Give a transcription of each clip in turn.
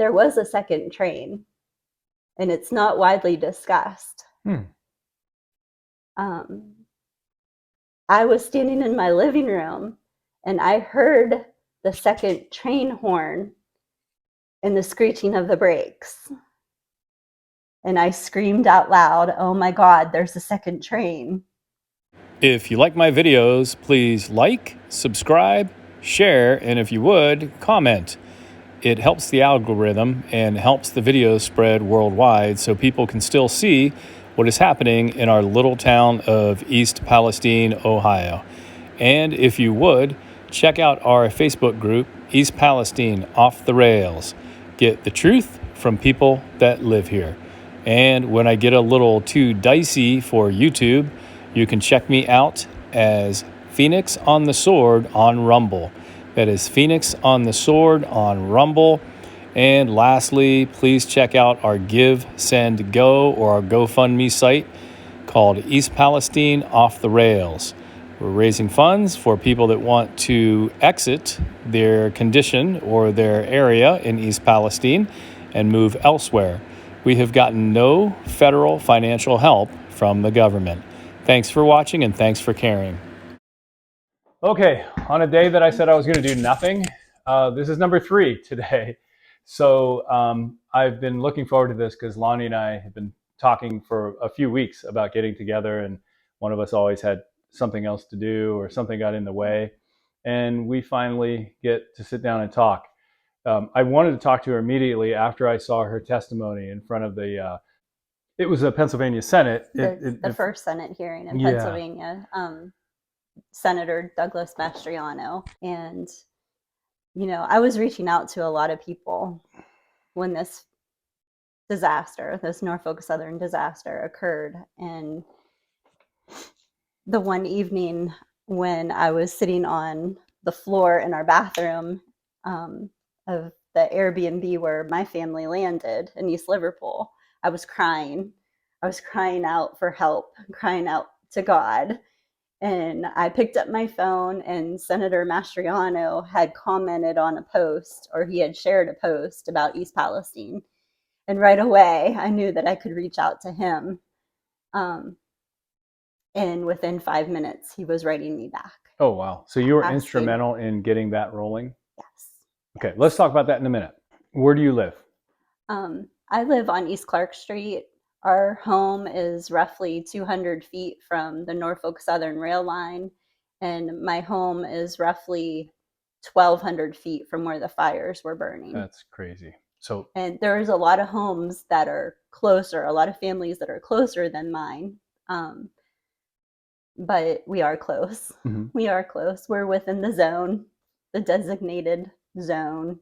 there was a second train, and it's not widely discussed. I was standing in my living room, and I heard the second train horn and the screeching of the brakes. And I screamed out loud, "Oh my God, there's a second train." If you like my videos, please like, subscribe, share, and if you would, comment. It helps the algorithm and helps the videos spread worldwide so people can still see what is happening in our little town of East Palestine, Ohio. And if you would, check out our Facebook group, East Palestine Off the Rails. Get the truth from people that live here. And when I get a little too dicey for YouTube, you can check me out as Phoenix on the Sword on Rumble. That is Phoenix on the Sword on Rumble. And lastly, please check out our Give, Send, Go or our GoFundMe site called East Palestine Off the Rails. We're raising funds for people that want to exit their condition or their area in East Palestine and move elsewhere. We have gotten no federal financial help from the government. Thanks for watching and thanks for caring. Okay, on a day that I said I was going to do nothing, this is number 3 today. So I've been looking forward to this because Lonnie and I have been talking for a few weeks about getting together, and one of us always had something else to do or something got in the way, and we finally get to sit down and talk. I wanted to talk to her immediately after I saw her testimony in front of the it was a Pennsylvania Senate. The first Senate hearing in Pennsylvania, Senator Douglas Mastriano. And, you know, I was reaching out to a lot of people when this disaster, this Norfolk Southern disaster occurred. And the one evening when I was sitting on the floor in our bathroom of the Airbnb where my family landed in East Liverpool, I was crying. I was crying out for help, crying out to God. And I picked up my phone, and Senator Mastriano had commented on a post, or he had shared a post about East Palestine. And right away, I knew that I could reach out to him. And within 5 minutes, he was writing me back. Oh, wow. So you were instrumental in getting that rolling? Yes. Okay, let's talk about that in a minute. Where do you live? I live on East Clark Street. Our home is roughly 200 feet from the Norfolk Southern rail line, and my home is roughly 1,200 feet from where the fires were burning. That's crazy. And there's a lot of homes that are closer, a lot of families that are closer than mine, but we are close. Mm-hmm. We are close. We're within the zone, the designated zone.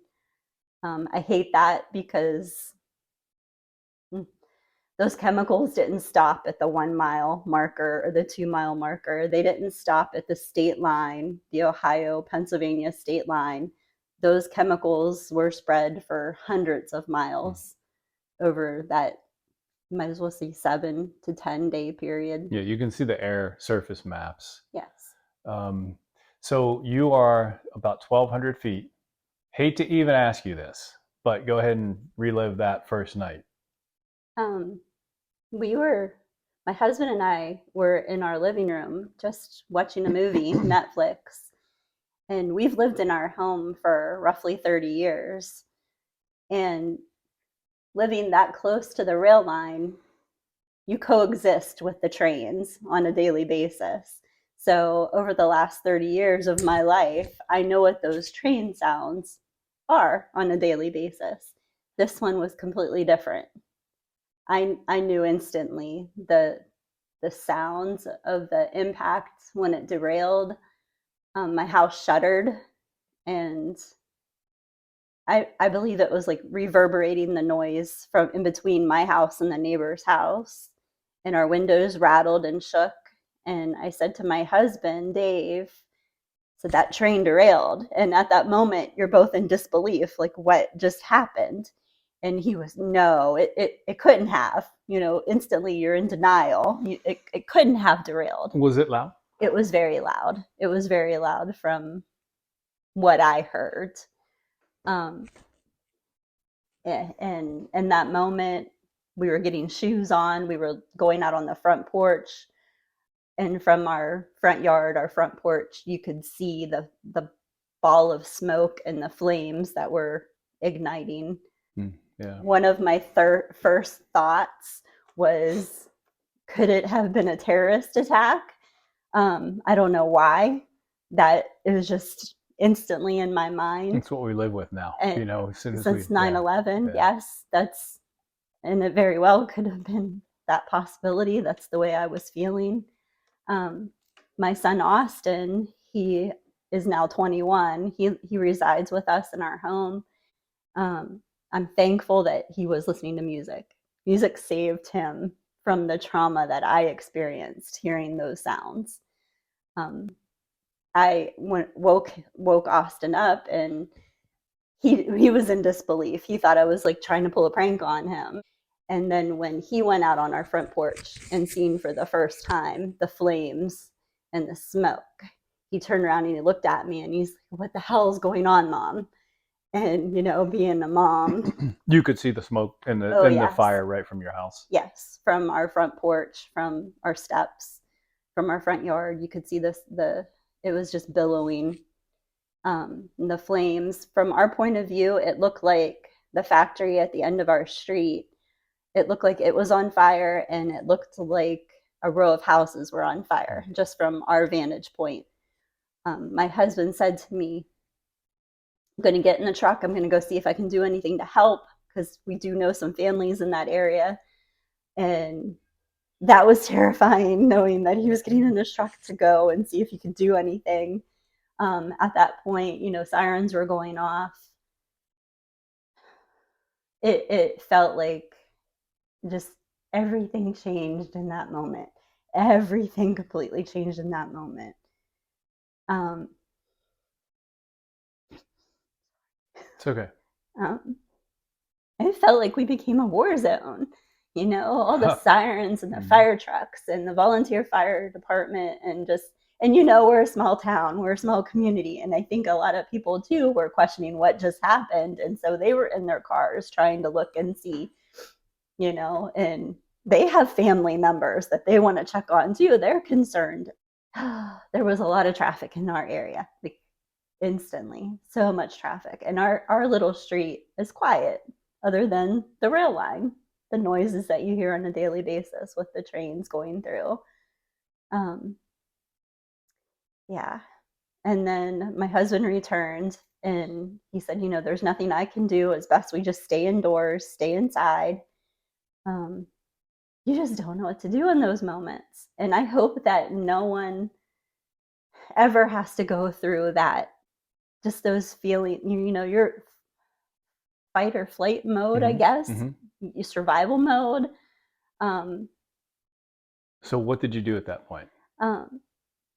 I hate that because those chemicals didn't stop at the 1 mile marker or the 2 mile marker. They didn't stop at the state line, the Ohio-Pennsylvania state line. Those chemicals were spread for hundreds of miles over that, you might as well say, 7 to 10 day period. Yeah, you can see the air surface maps. Yes. So you are about 1,200 feet. Hate to even ask you this, but go ahead and relive that first night. My husband and I were in our living room just watching a movie, Netflix, and we've lived in our home for roughly 30 years. And living that close to the rail line, you coexist with the trains on a daily basis. So over the last 30 years of my life, I know what those train sounds are on a daily basis. This one was completely different. I knew instantly the sounds of the impact when it derailed. My house shuddered, and I believe it was like reverberating the noise from in between my house and the neighbor's house, and our windows rattled and shook. And I said to my husband, Dave, so that train derailed. And at that moment, you're both in disbelief, like what just happened? And he was, no, it couldn't have. You know, instantly you're in denial. It couldn't have derailed. Was it loud? It was very loud. It was very loud from what I heard. And in that moment, we were getting shoes on. We were going out on the front porch, and from our front yard, our front porch, you could see the ball of smoke and the flames that were igniting. Yeah. One of my first thoughts was, could it have been a terrorist attack? I don't know why. That it was just instantly in my mind. It's what we live with now. And As soon as since we 9/11, yes, that's, and it very well could have been that possibility. That's the way I was feeling. My son Austin, he is now 21. He resides with us in our home. I'm thankful that he was listening to music. Music saved him from the trauma that I experienced hearing those sounds. I woke Austin up, and he was in disbelief. He thought I was like trying to pull a prank on him. And then when he went out on our front porch and seen for the first time the flames and the smoke, he turned around and he looked at me and he's like, "What the hell is going on, Mom?" And being a mom, you could see the smoke and oh the yes, fire right from your house. yes, from our front porch, from our steps, from our front yard, you could see it was just billowing. The flames, from our point of view, it looked like the factory at the end of our street. It looked like it was on fire, and it looked like a row of houses were on fire, just from our vantage point. My husband said to me, "I'm going to get in the truck. I'm going to go see if I can do anything to help," because we do know some families in that area. And that was terrifying, knowing that he was getting in his truck to go and see if he could do anything. At that point, sirens were going off. It felt like just everything changed in that moment. Everything completely changed in that moment. It's okay. It felt like we became a war zone. All the sirens and the fire trucks and the volunteer fire department, and we're a small town, we're a small community. And I think a lot of people too were questioning what just happened. And so they were in their cars trying to look and see, and they have family members that they want to check on too. They're concerned. There was a lot of traffic in our area, like instantly, so much traffic. And our little street is quiet, other than the rail line, the noises that you hear on a daily basis with the trains going through. Yeah. And then my husband returned and he said, "There's nothing I can do. It's best we just stay indoors, stay inside." You just don't know what to do in those moments. And I hope that no one ever has to go through that, just those feelings, your fight or flight mode, I guess, your survival mode. So what did you do at that point?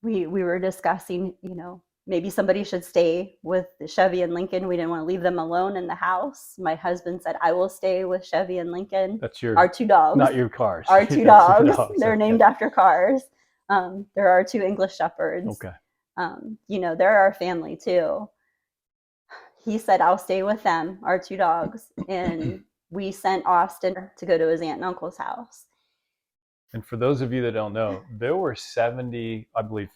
We were discussing, maybe somebody should stay with Chevy and Lincoln. We didn't want to leave them alone in the house. My husband said, "I will stay with Chevy and Lincoln." That's our two dogs, not your cars. Our two dogs. They're named after cars. There are two English Shepherds. Okay. They're our family too. He said, "I'll stay with them, our two dogs." And we sent Austin to go to his aunt and uncle's house. And for those of you that don't know, there were 70, I believe,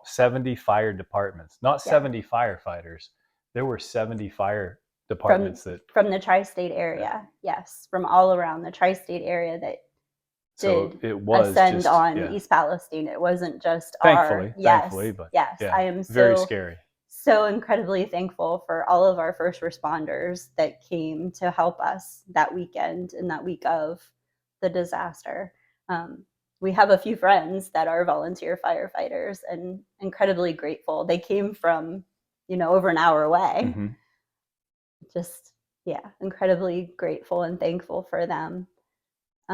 70 fire departments, not 70 firefighters. There were 70 fire departments from the tri-state area. Yes, from all around the tri-state area that did ascend on East Palestine. It wasn't just thankfully, but yes, I am very scary. So incredibly thankful for all of our first responders that came to help us that weekend and that week of the disaster. We have a few friends that are volunteer firefighters, and incredibly grateful. They came from, over an hour away. Just, incredibly grateful and thankful for them.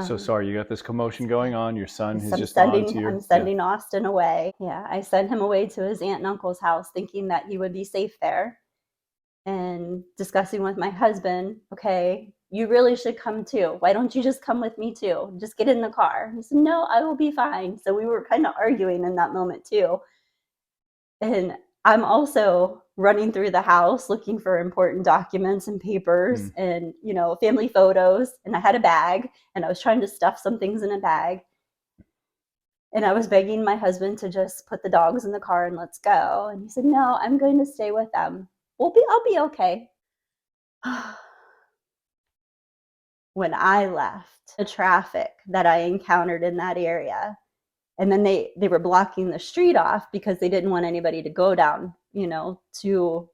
So sorry, you got this commotion going on. Your son is just on to your... I'm sending Austin away. Yeah, I sent him away to his aunt and uncle's house thinking that he would be safe there. And discussing with my husband, "Okay, you really should come too. Why don't you just come with me too? Just get in the car." He said, "No, I will be fine." So we were kind of arguing in that moment too. And I'm also running through the house looking for important documents and papers Mm. and, family photos. And I had a bag and I was trying to stuff some things in a bag. And I was begging my husband to just put the dogs in the car and let's go. And he said, "No, I'm going to stay with them. I'll be okay." When I left, the traffic that I encountered in that area, and then they were blocking the street off because they didn't want anybody to go down, to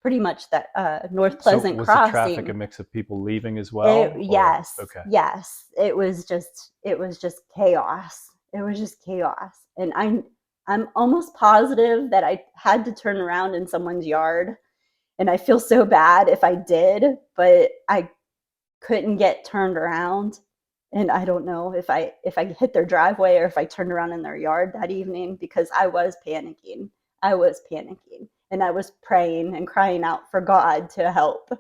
pretty much that North So Pleasant was the traffic a crossing. mix of people leaving as well, or Yes, okay? yes, it was just chaos. It was just chaos, and I'm almost positive that I had to turn around in someone's yard, and I feel so bad if I did, but I couldn't get turned around. And I don't know if I hit their driveway or if I turned around in their yard that evening, because I was panicking. I was panicking and I was praying and crying out for God to help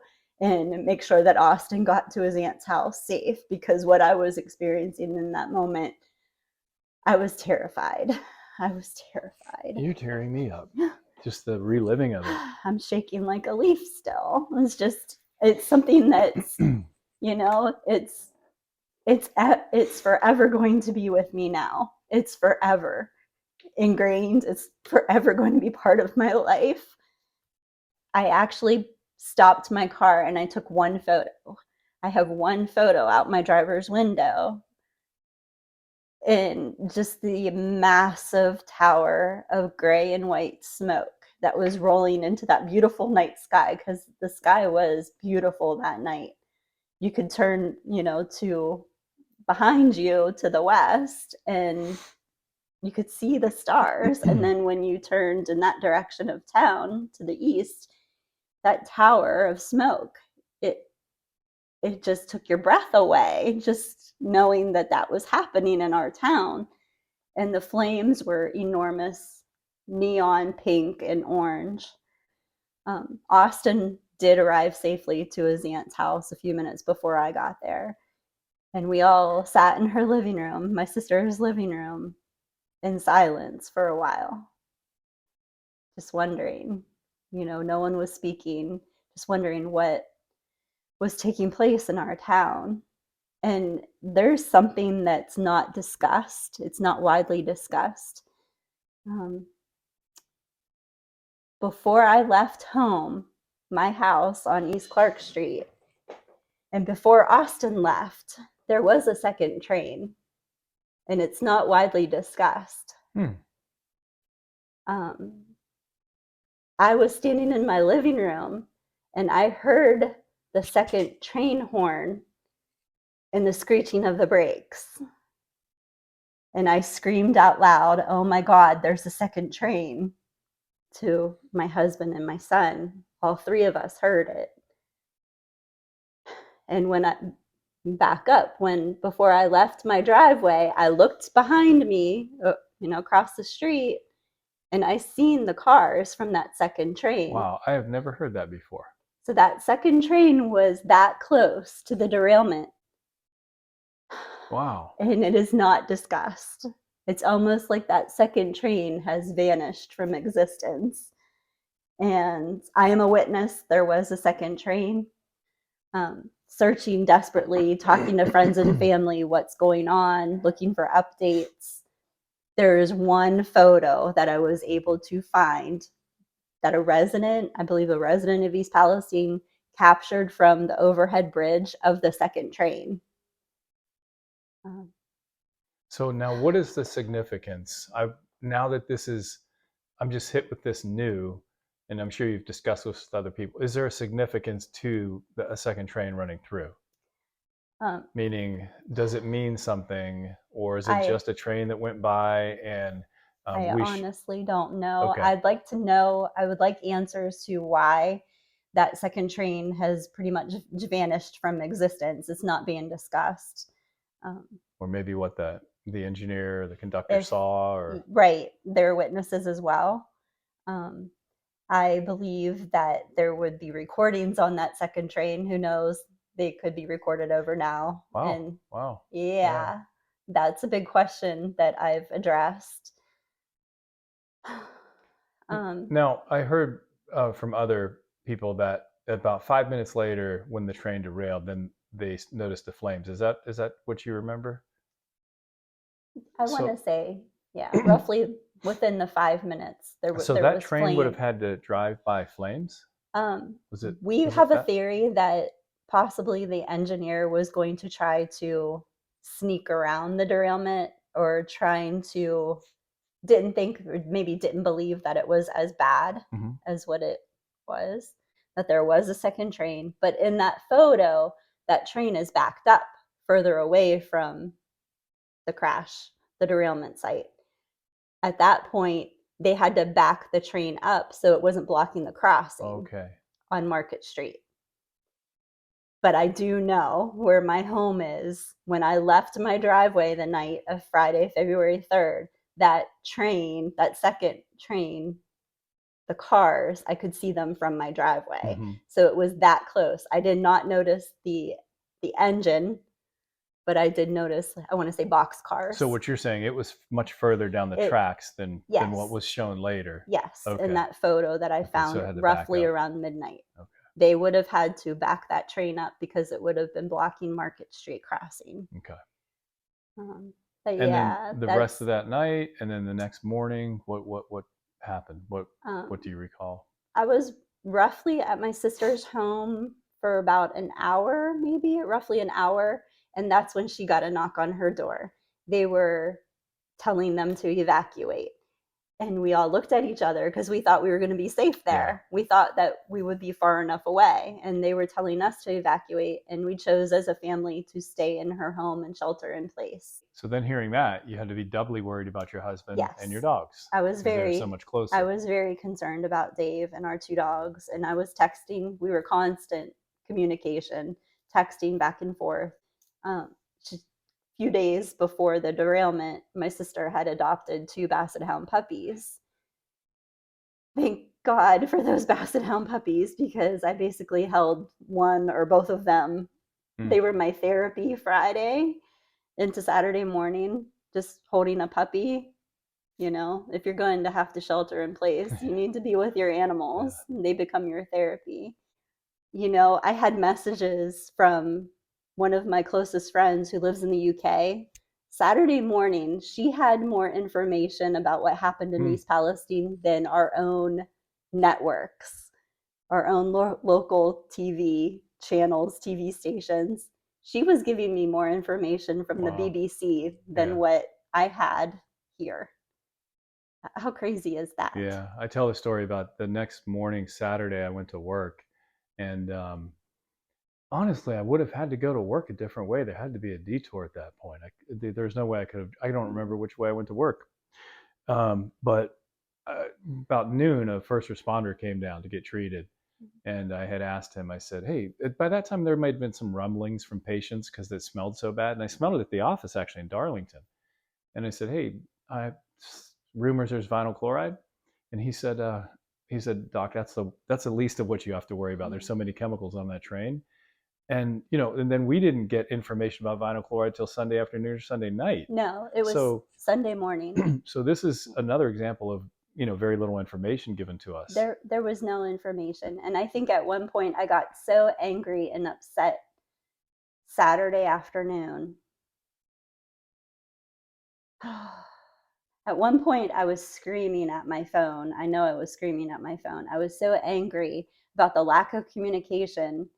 and make sure that Austin got to his aunt's house safe, because what I was experiencing in that moment, I was terrified. I was terrified. You're tearing me up. Just the reliving of it. I'm shaking like a leaf still. It's something that's, you know, it's forever going to be with me now. It's forever ingrained. It's forever going to be part of my life. I actually stopped my car and I took one photo. I have one photo out my driver's window, and just the massive tower of gray and white smoke that was rolling into that beautiful night sky, because the sky was beautiful that night. You could turn, to behind you to the west and you could see the stars. And then when you turned in that direction of town to the east, that tower of smoke, it it just took your breath away, just knowing that that was happening in our town. And the flames were enormous, neon pink and orange. Austin did arrive safely to his aunt's house a few minutes before I got there. And we all sat in her living room, my sister's living room, in silence for a while, just wondering. No one was speaking, just wondering what was taking place in our town. And there's something that's not discussed, it's not widely discussed. Um, Before I left home, my house on East Clark Street, and before Austin left, there was a second train, and it's not widely discussed. Hmm. Um, I was standing in my living room and I heard the second train horn and the screeching of the brakes. And I screamed out loud, "Oh my God, there's a second train," to my husband and my son. All three of us heard it. And when I back up, when before I left my driveway, I looked behind me, across the street, and I seen the cars from that second train. Wow, I have never heard that before. So that second train was that close to the derailment, Wow. and it is not discussed. It's almost like that second train has vanished from existence. And I am a witness. There was a second train. Searching desperately, talking to friends and family, what's going on, looking for updates. There is one photo that I was able to find that I believe a resident of East Palestine, captured from the overhead bridge of the second train. Um, So now, what is the significance? Now that I'm just hit with this new, and I'm sure you've discussed this with other people. Is there a significance to a second train running through? um, Meaning, does it mean something, or is it I just a train that went by and I honestly don't know. Okay, I'd like to know. I would like answers to why that second train has pretty much vanished from existence. It's not being discussed. Um, or maybe what the engineer or the conductor if saw, or Right, they're witnesses as well. Um, I believe that there would be recordings on that second train. Who knows? They could be recorded over now. wow, And wow, yeah. yeah, that's a big question that I've addressed. um, Now, I heard from other people that about 5 minutes later, when the train derailed, then they noticed the flames. Is that what you remember? I want to So, say, yeah, roughly within the 5 minutes, so there that was train would have flame. had to drive by flames. Um, Was it we was it have a that? theory that possibly the engineer was going to try to sneak around the derailment, or trying to didn't think, or maybe didn't believe that it was as bad Mm-hmm. as what it was, that there was a second train. But in that photo, that train is backed up further away from the crash, the derailment site. At that point, they had to back the train up so it wasn't blocking the crossing Okay. on Market Street. But I do know where my home is. When I left my driveway the night of Friday, February 3rd, that train, that second train, the cars, I could see them from my driveway. Mm-hmm. So it was that close. I did not notice the engine, but I did notice, I want to say, box So cars. what you're saying, it was much further down the It tracks than what Yes. was shown later. Yes, in Okay. that photo that I Okay. So found it had to back roughly up. around midnight. Okay. They would have had to back that train up because it would have been blocking Market Street crossing. Okay. Um, but And then yeah, the rest of that's that night, and then the next morning, what happened? What um, do you recall? I was roughly at my sister's home for about an hour, maybe roughly an hour, and that's when she got a knock on her door. They were telling them to evacuate. And we all looked at each other because we thought we were going to be safe Yeah. there. We thought that we would be far enough away, and they were telling us to evacuate. And we chose as a family to stay in her home and shelter in place. So then hearing that, you had to be doubly worried about your husband and your Yes, dogs I was because they're so very, much I closer. was very concerned about Dave and our two dogs, and I was texting. We were constant communication, texting back and forth. Just a few days before the derailment, my sister had adopted two Basset Hound puppies. Thank God for those Basset Hound puppies, because I basically held one or both of them. Mm. They were my therapy Friday into Saturday morning, just holding a puppy. If you're going to have to shelter in place, you need to be with your Yeah. animals. They become your therapy. I had messages from one of my closest friends who lives in the UK. Saturday morning, she had more information about what happened in Mm. East Palestine than our own networks, our own local TV channels, TV stations. She was giving me more information from the Wow. BBC than Yeah. what I had here. How crazy is that? Yeah. I tell a story about the next morning, Saturday, I went to work, and honestly, I would have had to go to work a different way. There had to be a detour at that point. There's no way I could have. I don't remember which way I went to work. But about noon, a first responder came down to get treated. And I had asked him, I said, hey, by that time there might have been some rumblings from patients because it smelled so bad. And I smelled it at the office actually in Darlington. And I said, hey, I, rumors there's vinyl chloride. And he said, Doc, that's the least of what you have to worry about. There's so many chemicals on that train. And then we didn't get information about vinyl chloride till Sunday afternoon or Sunday night. No, it was So Sunday morning. so this is another example of very little information given to us. There was no information. And I think at one point I got so angry and upset Saturday afternoon. At one point I was screaming at my phone. I know I was screaming at my phone. I was so angry about the lack of communication.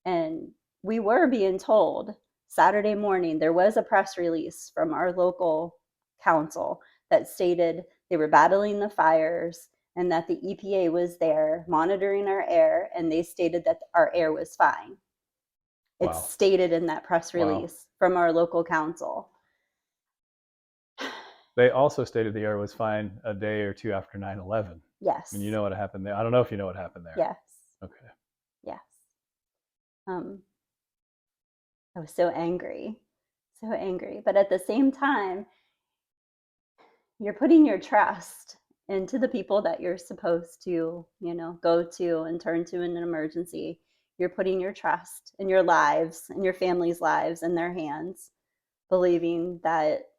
And we were being told Saturday morning, there was a press release from our local council that stated they were battling the fires and that the EPA was there monitoring our air, and they stated that our air was fine. It's Wow. stated in that press Wow. release from our local council. They also stated the air was fine a day or two after 9/11. And you Yes. know what happened there. I don't know if you know what happened there. Yes. Okay. Yes. Um, I was so angry, so angry. But at the same time, you're putting your trust into the people that you're supposed to, go to and turn to in an emergency. You're putting your trust in your lives and your family's lives in their hands, believing that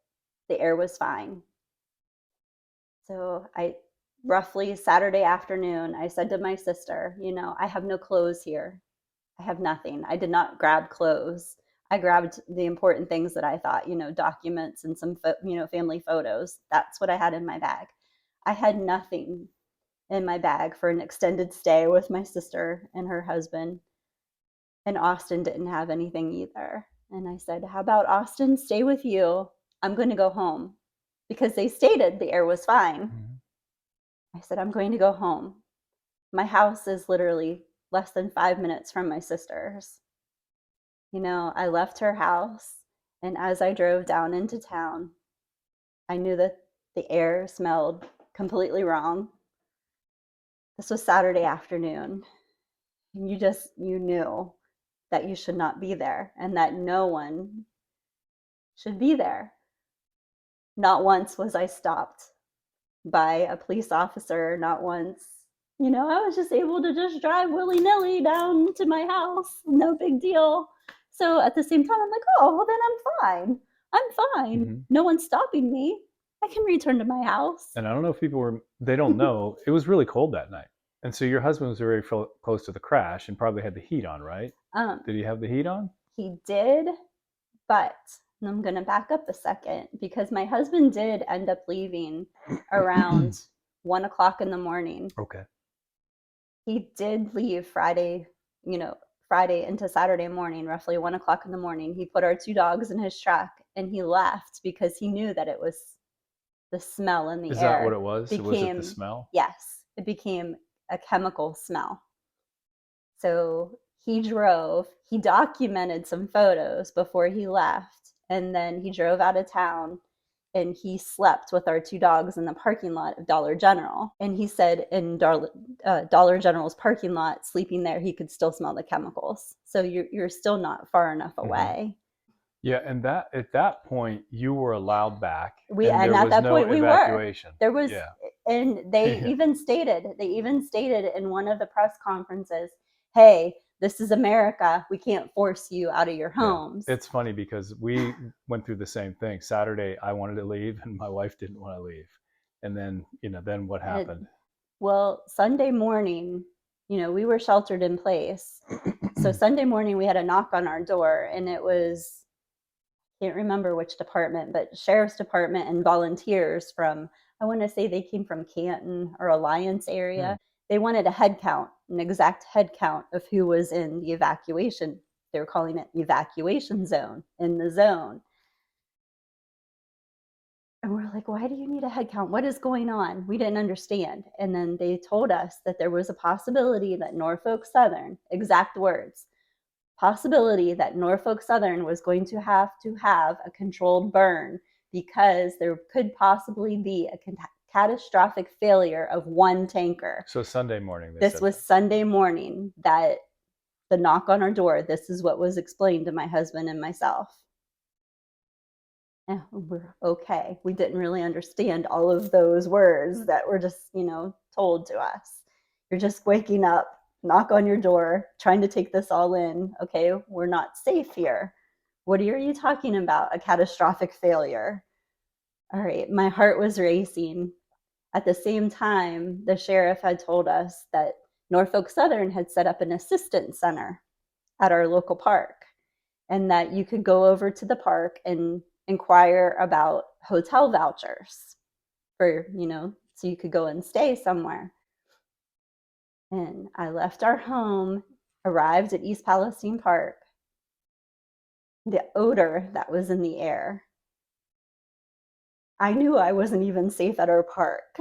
the air was fine. So roughly Saturday afternoon, I said to my sister, I have no clothes here. I have nothing. I did not grab clothes. I grabbed the important things that I thought, documents and some, family photos. That's what I had in my bag. I had nothing in my bag for an extended stay with my sister and her husband. And Austin didn't have anything either. And I said, how about Austin stay with you? I'm going to go home because they stated the air was fine. Mm-hmm. I said, I'm going to go home. My house is literally less than 5 minutes from my sister's. I left her house, and as I drove down into town, I knew that the air smelled completely wrong. This was Saturday afternoon, and you knew that you should not be there and that no one should be there. Not once was I stopped by a police officer, not once. I was just able to just drive willy nilly down to my house, no big deal. So at the same time, I'm like, oh, well, then I'm fine. I'm fine. Mm-hmm. No one's stopping me. I can return to my house. And I don't know if they don't know, it was really cold that night. And so your husband was very close to the crash and probably had the heat on, right? Did he have the heat on? He did, but I'm going to back up a second because my husband did end up leaving around 1 o'clock in the morning. Okay. He did leave Friday into Saturday morning, roughly 1 o'clock in the morning. He put our two dogs in his truck and he left because he knew that it was the smell in the Is air. that what it was? Was it the smell? Yes, it became a chemical smell. So he drove, he documented some photos before he left, and then he drove out of town and he slept with our two dogs in the parking lot of Dollar General. And he said in Dollar General's parking lot, sleeping there, he could still smell the chemicals. So you're still not far enough away. Yeah, and that at that point you were allowed back, We and and there at was that no point we were. evacuation. There was, Yeah. and they Yeah. even stated in one of the press conferences, "Hey, this is America. We can't force you out of your homes." Yeah. It's funny because we went through the same thing. Saturday, I wanted to leave, and my wife didn't want to leave. And then, then what happened? Well, Sunday morning, we were sheltered in place. So Sunday morning, we had a knock on our door, and it was, can't remember which department, but sheriff's department and volunteers from, I want to say they came from Canton or Alliance area. They wanted a head count, an exact head count of who was in the evacuation. They were calling it evacuation zone, in the zone. And we're like, why do you need a head count? What is going on? We didn't understand. And then they told us that there was a possibility that Norfolk Southern, exact words, possibility that Norfolk Southern was going to have a controlled burn because there could possibly be a catastrophic failure of one tanker. So Sunday morning. This was Sunday morning that the knock on our door, this is what was explained to my husband and myself. And we're okay. We didn't really understand all of those words that were just, told to us. You're just waking up, knock on your door, trying to take this all in. Okay, we're not safe here. What are you talking about? A catastrophic failure. All right, my heart was racing. At the same time, the sheriff had told us that Norfolk Southern had set up an assistance center at our local park, and that you could go over to the park and inquire about hotel vouchers for, so you could go and stay somewhere. And I left our home, arrived at East Palestine Park. The odor that was in the air. I knew I wasn't even safe at our park.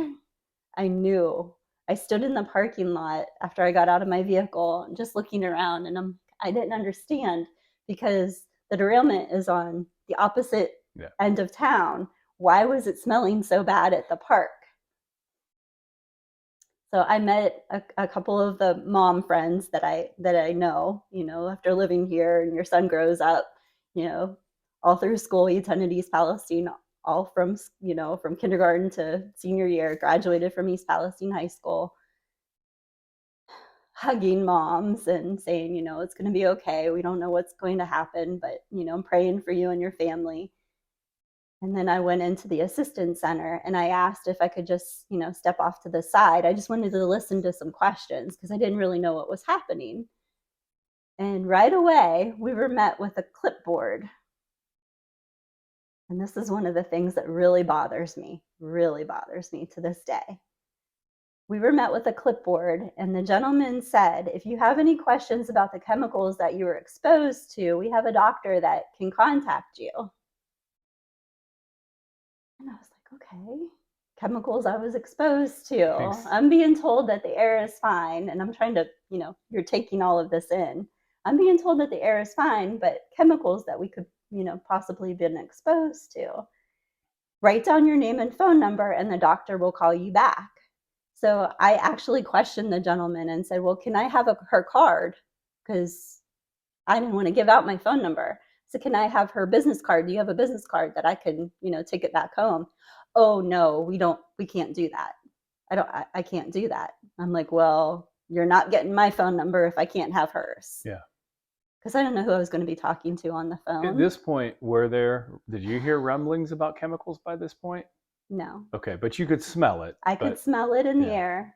I knew. I stood in the parking lot after I got out of my vehicle, just looking around, and I didn't understand because the derailment is on the opposite end of town. Why was it smelling so bad at the park? So I met a couple of the mom friends that I know, after living here, and your son grows up, all through school. He attended East Palestine, all from, from kindergarten to senior year, graduated from East Palestine High School. Hugging moms and saying, it's going to be okay. We don't know what's going to happen, but, I'm praying for you and your family. And then I went into the assistance center and I asked if I could just, step off to the side. I just wanted to listen to some questions because I didn't really know what was happening. And right away, we were met with a clipboard. And this is one of the things that really bothers me to this day. We were met with a clipboard, and the gentleman said, if you have any questions about the chemicals that you were exposed to, we have a doctor that can contact you. And I was like, okay, chemicals I was exposed to. Thanks. I'm being told that the air is fine, and I'm trying to, you're taking all of this in. I'm being told that the air is fine, but chemicals that we could, possibly been exposed to. Write down your name and phone number, and the doctor will call you back. So I actually questioned the gentleman and said, well, can I have her card? Because I didn't want to give out my phone number. So can I have her business card? Do you have a business card that I can, take it back home? Oh no, we can't do that. I can't do that. I'm like, well, you're not getting my phone number if I can't have hers. Yeah. Because I don't know who I was going to be talking to on the phone. At this point, did you hear rumblings about chemicals by this point? No. Okay, but you could smell it. I could smell it in the air.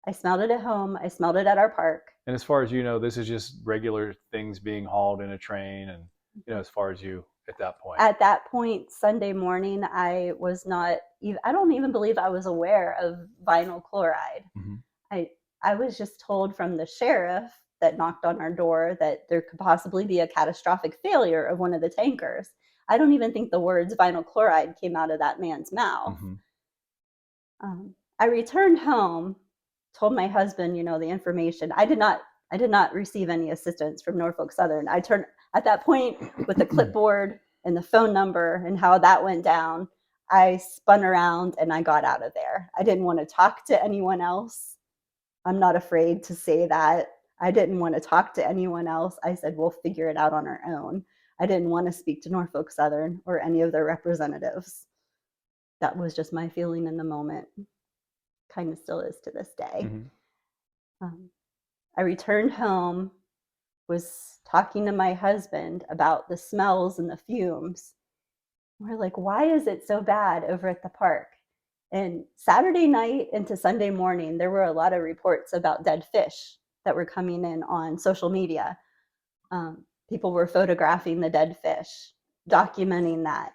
I smelled it at home. I smelled it at our park. And as far as you know, this is just regular things being hauled in a train. And, as far as you at that point. At that point, Sunday morning, I don't even believe I was aware of vinyl chloride. Mm-hmm. I was just told from the sheriff that knocked on our door that there could possibly be a catastrophic failure of one of the tankers. I don't even think the words vinyl chloride came out of that man's mouth. Mm-hmm. I returned home, told my husband, the information. I did not receive any assistance from Norfolk Southern. I turned at that point with the clipboard and the phone number and how that went down. I spun around and I got out of there. I didn't want to talk to anyone else. I'm not afraid to say that. I didn't want to talk to anyone else. I said, we'll figure it out on our own. I didn't want to speak to Norfolk Southern or any of their representatives. That was just my feeling in the moment. Kind of still is to this day. Mm-hmm. I returned home, was talking to my husband about the smells and the fumes. We're like, why is it so bad over at the park? And Saturday night into Sunday morning, there were a lot of reports about dead fish that were coming in on social media. People were photographing the dead fish, documenting that.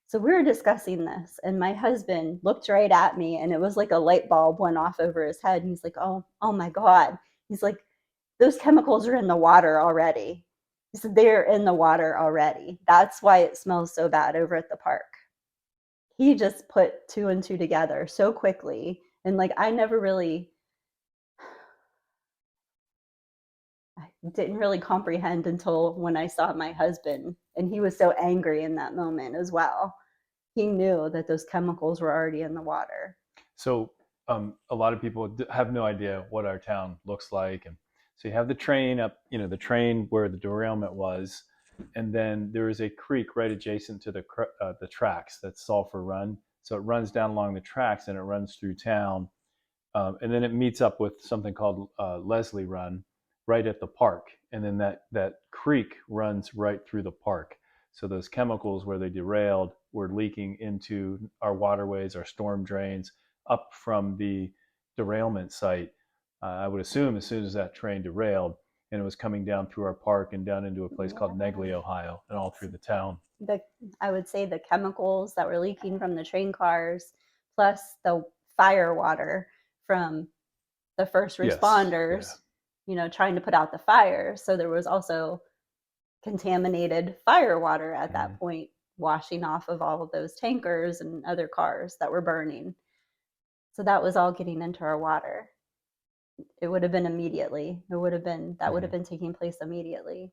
So we were discussing this, and my husband looked right at me, and it was like a light bulb went off over his head. And he's like, oh my God. He's like, those chemicals are in the water already. He said, they're in the water already. That's why it smells so bad over at the park. He just put two and two together so quickly. And I didn't really comprehend until when I saw my husband, and he was so angry in that moment as well. He knew that those chemicals were already in the water. So a lot of people have no idea what our town looks like. And so you have the train up, the train where the derailment was. And then there is a creek right adjacent to the tracks. That's Sulphur Run. So it runs down along the tracks and it runs through town. And then it meets up with something called Leslie Run right at the park. And then that creek runs right through the park. So those chemicals where they derailed were leaking into our waterways, our storm drains, up from the derailment site. I would assume as soon as that train derailed, and it was coming down through our park and down into a place called Negley, Ohio, and all through the town. I would say the chemicals that were leaking from the train cars, plus the fire water from the first responders, yes. Trying to put out the fire. So there was also contaminated fire water at that point, washing off of all of those tankers and other cars that were burning. So that was all getting into our water. It would have been immediately. Would have been taking place immediately.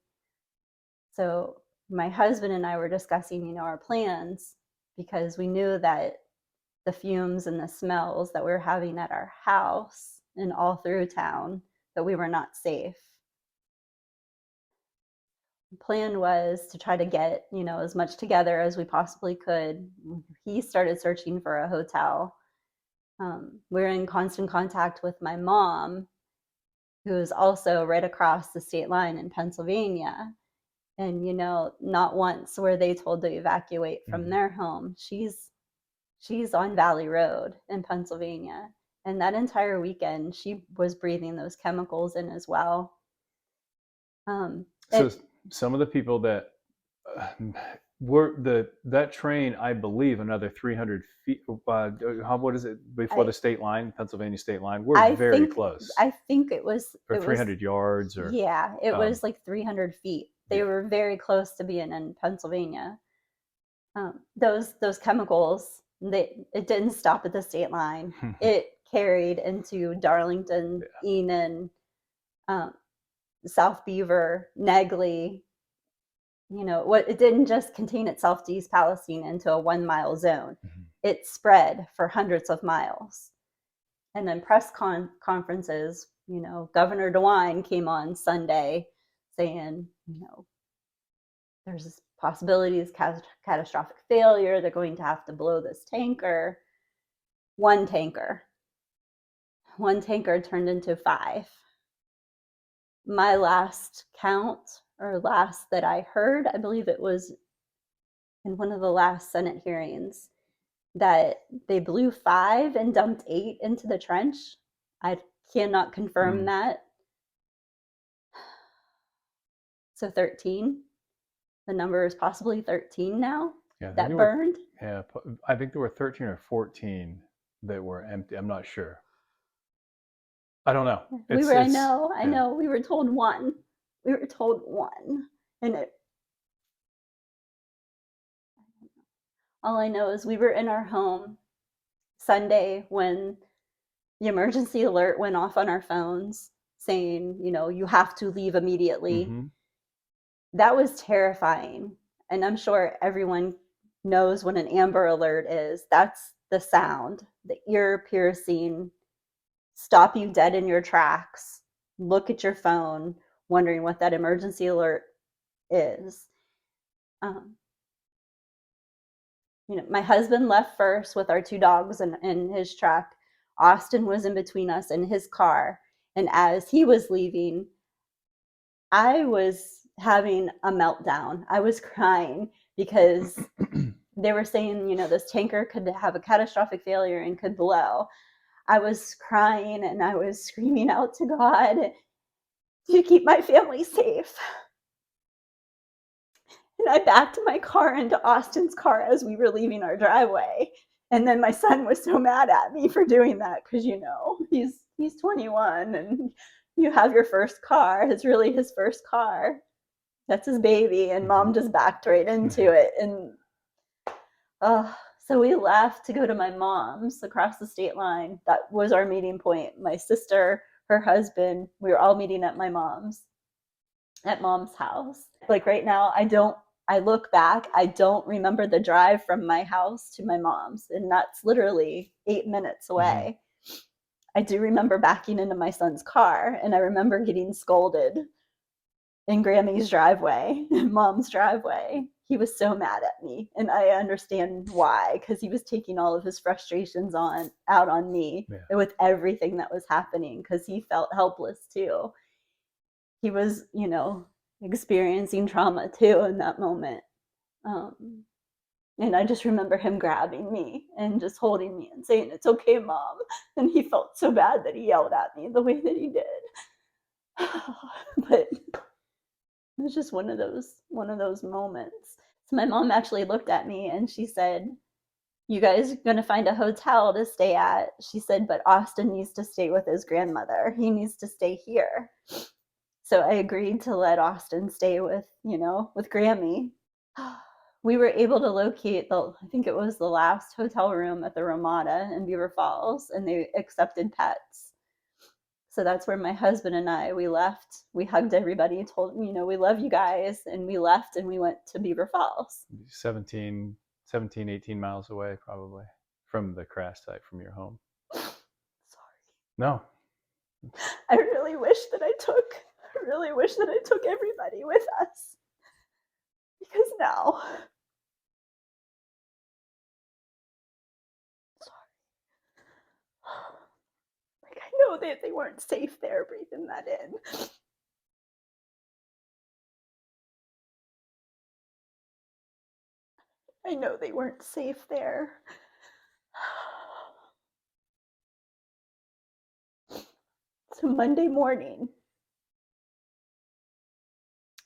So my husband and I were discussing, our plans, because we knew that the fumes and the smells that we were having at our house and all through town, that we were not safe. The plan was to try to get, as much together as we possibly could. He started searching for a hotel. We're in constant contact with my mom, who is also right across the state line in Pennsylvania. And, not once were they told to evacuate from Mhm. their home. She's on Valley Road in Pennsylvania. And that entire weekend, she was breathing those chemicals in as well. So It some of the people that uh, were that train, I believe, another 300 feet. What is it before I the state line, Pennsylvania state line? We're I very think close, I think it was or 300 yards, or yeah, it um, was like 300 feet. They yeah. were very close to being in Pennsylvania. Those chemicals, it didn't stop at the state line. It carried into Darlington, Yeah. Enid, um, South Beaver, Negley. What it didn't just contain itself to East Palestine into a 1 mile zone. Mhm. It spread for hundreds of miles. And then press conferences, Governor DeWine came on Sunday saying, there's this possibility of catastrophic failure. They're going to have to blow this tanker. One tanker. One tanker turned into five. My last count, or last that I heard, I believe it was in one of the last Senate hearings, that they blew five and dumped eight into the trench. I cannot confirm Mm. that. So 13. The number is possibly 13 now Yeah, I think there that were. burned. Yeah, I think there were 13 or 14 that were empty. I'm not sure. I don't know. I It's know, I yeah. know, we were told one. We were told one. And all I know is we were in our home Sunday when the emergency alert went off on our phones saying, you have to leave immediately. Hmm. That was terrifying. And I'm sure everyone knows what an Amber Alert is. That's the sound, the ear piercing, stop you dead in your tracks, look at your phone, wondering what that emergency alert is. Um, my husband left first with our two dogs in his truck. Austin was in between us in his car. And as he was leaving, I was having a meltdown. I was crying because they were saying, this tanker could have a catastrophic failure and could blow. I was crying and I was screaming out to God to keep my family safe. And I backed my car into Austin's car as we were leaving our driveway. And then my son was so mad at me for doing that because he's 21 and you have your first car. It's really his first car. That's his baby, and Hmm. mom just backed right into it. And so we left to go to my mom's across the state line. That was our meeting point. My sister, her husband, we were all meeting at mom's house. Like right now, I look back, I don't remember the drive from my house to my mom's, and that's literally 8 minutes Hmm. away. I do remember backing into my son's car, and I remember getting scolded in Grammy's driveway, mom's driveway. He was so mad at me, and I understand why, because he was taking all of his frustrations out on me Yeah. with everything that was happening, because he felt helpless too. He was, experiencing trauma too in that moment. Um, and I just remember him grabbing me and just holding me and saying, "It's okay, mom." And he felt so bad that he yelled at me the way that he did. But it was just one of those moments. So my mom actually looked at me and she said, "You guys are gonna find a hotel to stay at." She said, "But Austin needs to stay with his grandmother. He needs to stay here." So I agreed to let Austin stay with Grammy. We were able to locate I think it was the last hotel room at the Ramada in Beaver Falls, and they accepted pets. So that's where my husband and we left. We hugged everybody, told them, we love you guys, and we left and we went to Beaver Falls. 17, 18 miles away, probably, from the crash site from your home. Sorry. No. I really wish that I took everybody with us. Because now, like, I know that they weren't safe there breathing that in. I know they weren't safe there. So Monday morning,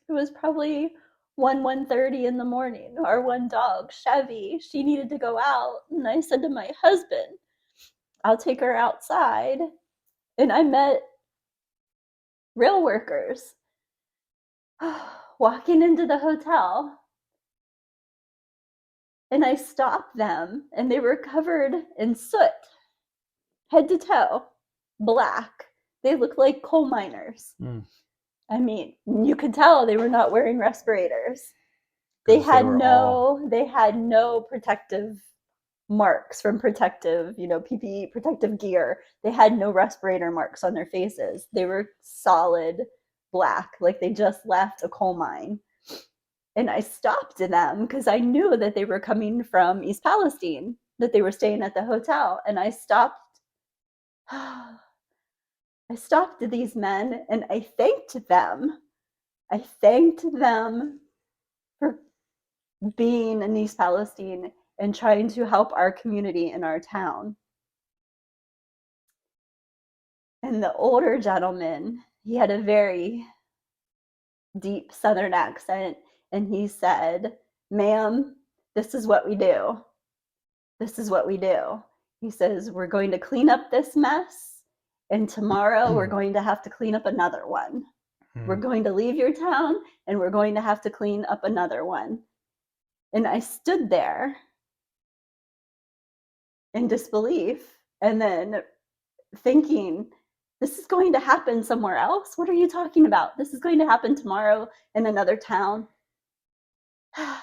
it was probably 1:30 in the morning. Our one dog, Chevy, she needed to go out. And I said to my husband, I'll take her outside. And I met rail workers walking into the hotel. And I stopped them, and they were covered in soot, head to toe, black. They looked like coal miners. I mean, you could tell they were not wearing respirators. They had no protective marks from protective, PPE, protective gear. They had no respirator marks on their faces. They were solid black, like they just left a coal mine. And I stopped them because I knew that they were coming from East Palestine, that they were staying at the hotel. And I stopped these men and I thanked them. I thanked them for being in East Palestine and trying to help our community in our town. And the older gentleman, he had a very deep Southern accent, and he said, "Ma'am, this is what we do. This is what we do." He says, "We're going to clean up this mess, and tomorrow we're going to have to clean up another one. We're going to leave your town, and we're going to have to clean up another one." And I stood there in disbelief and then thinking, this is going to happen somewhere else? What are you talking about? This is going to happen tomorrow in another town.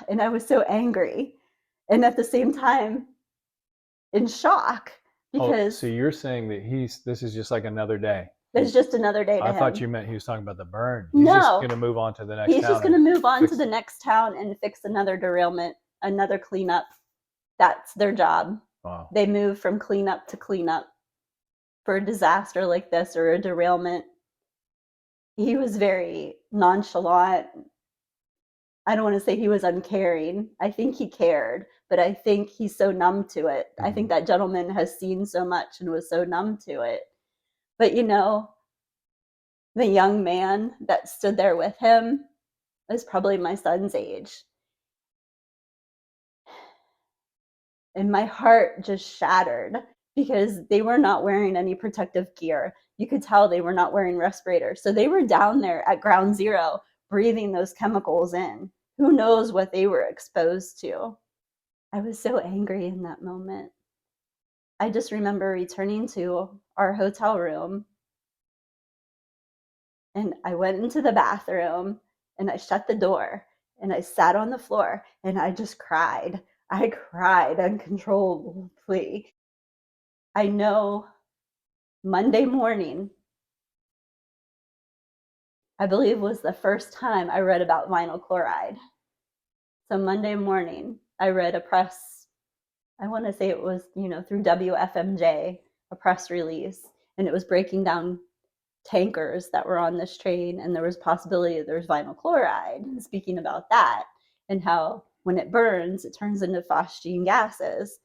And I was so angry. And at the same time, in shock, because so you're saying that this is just like another day. It's just another day to him. I thought you meant he was talking about the burn. He's No. just going to move on to the next town. He's just going to move on to the next town and fix another derailment, another cleanup. That's their job. Wow. They move from cleanup to cleanup for a disaster like this or a derailment. He was very nonchalant. I don't want to say he was uncaring. I think he cared, but I think he's so numb to it. Mm-hmm. I think that gentleman has seen so much and was so numb to it. But the young man that stood there with him is probably my son's age. And my heart just shattered because they were not wearing any protective gear. You could tell they were not wearing respirators. So they were down there at ground zero breathing those chemicals in. Who knows what they were exposed to? I was so angry in that moment. I just remember returning to our hotel room and I went into the bathroom and I shut the door and I sat on the floor and I just cried. I cried uncontrollably. I know Monday morning, I believe, was the first time I read about vinyl chloride. So Monday morning, I read a press, I want to say it was, through WFMJ, a press release, and it was breaking down tankers that were on this train, and there was possibility that there's vinyl chloride, and speaking about that, and how when it burns, it turns into phosgene gases.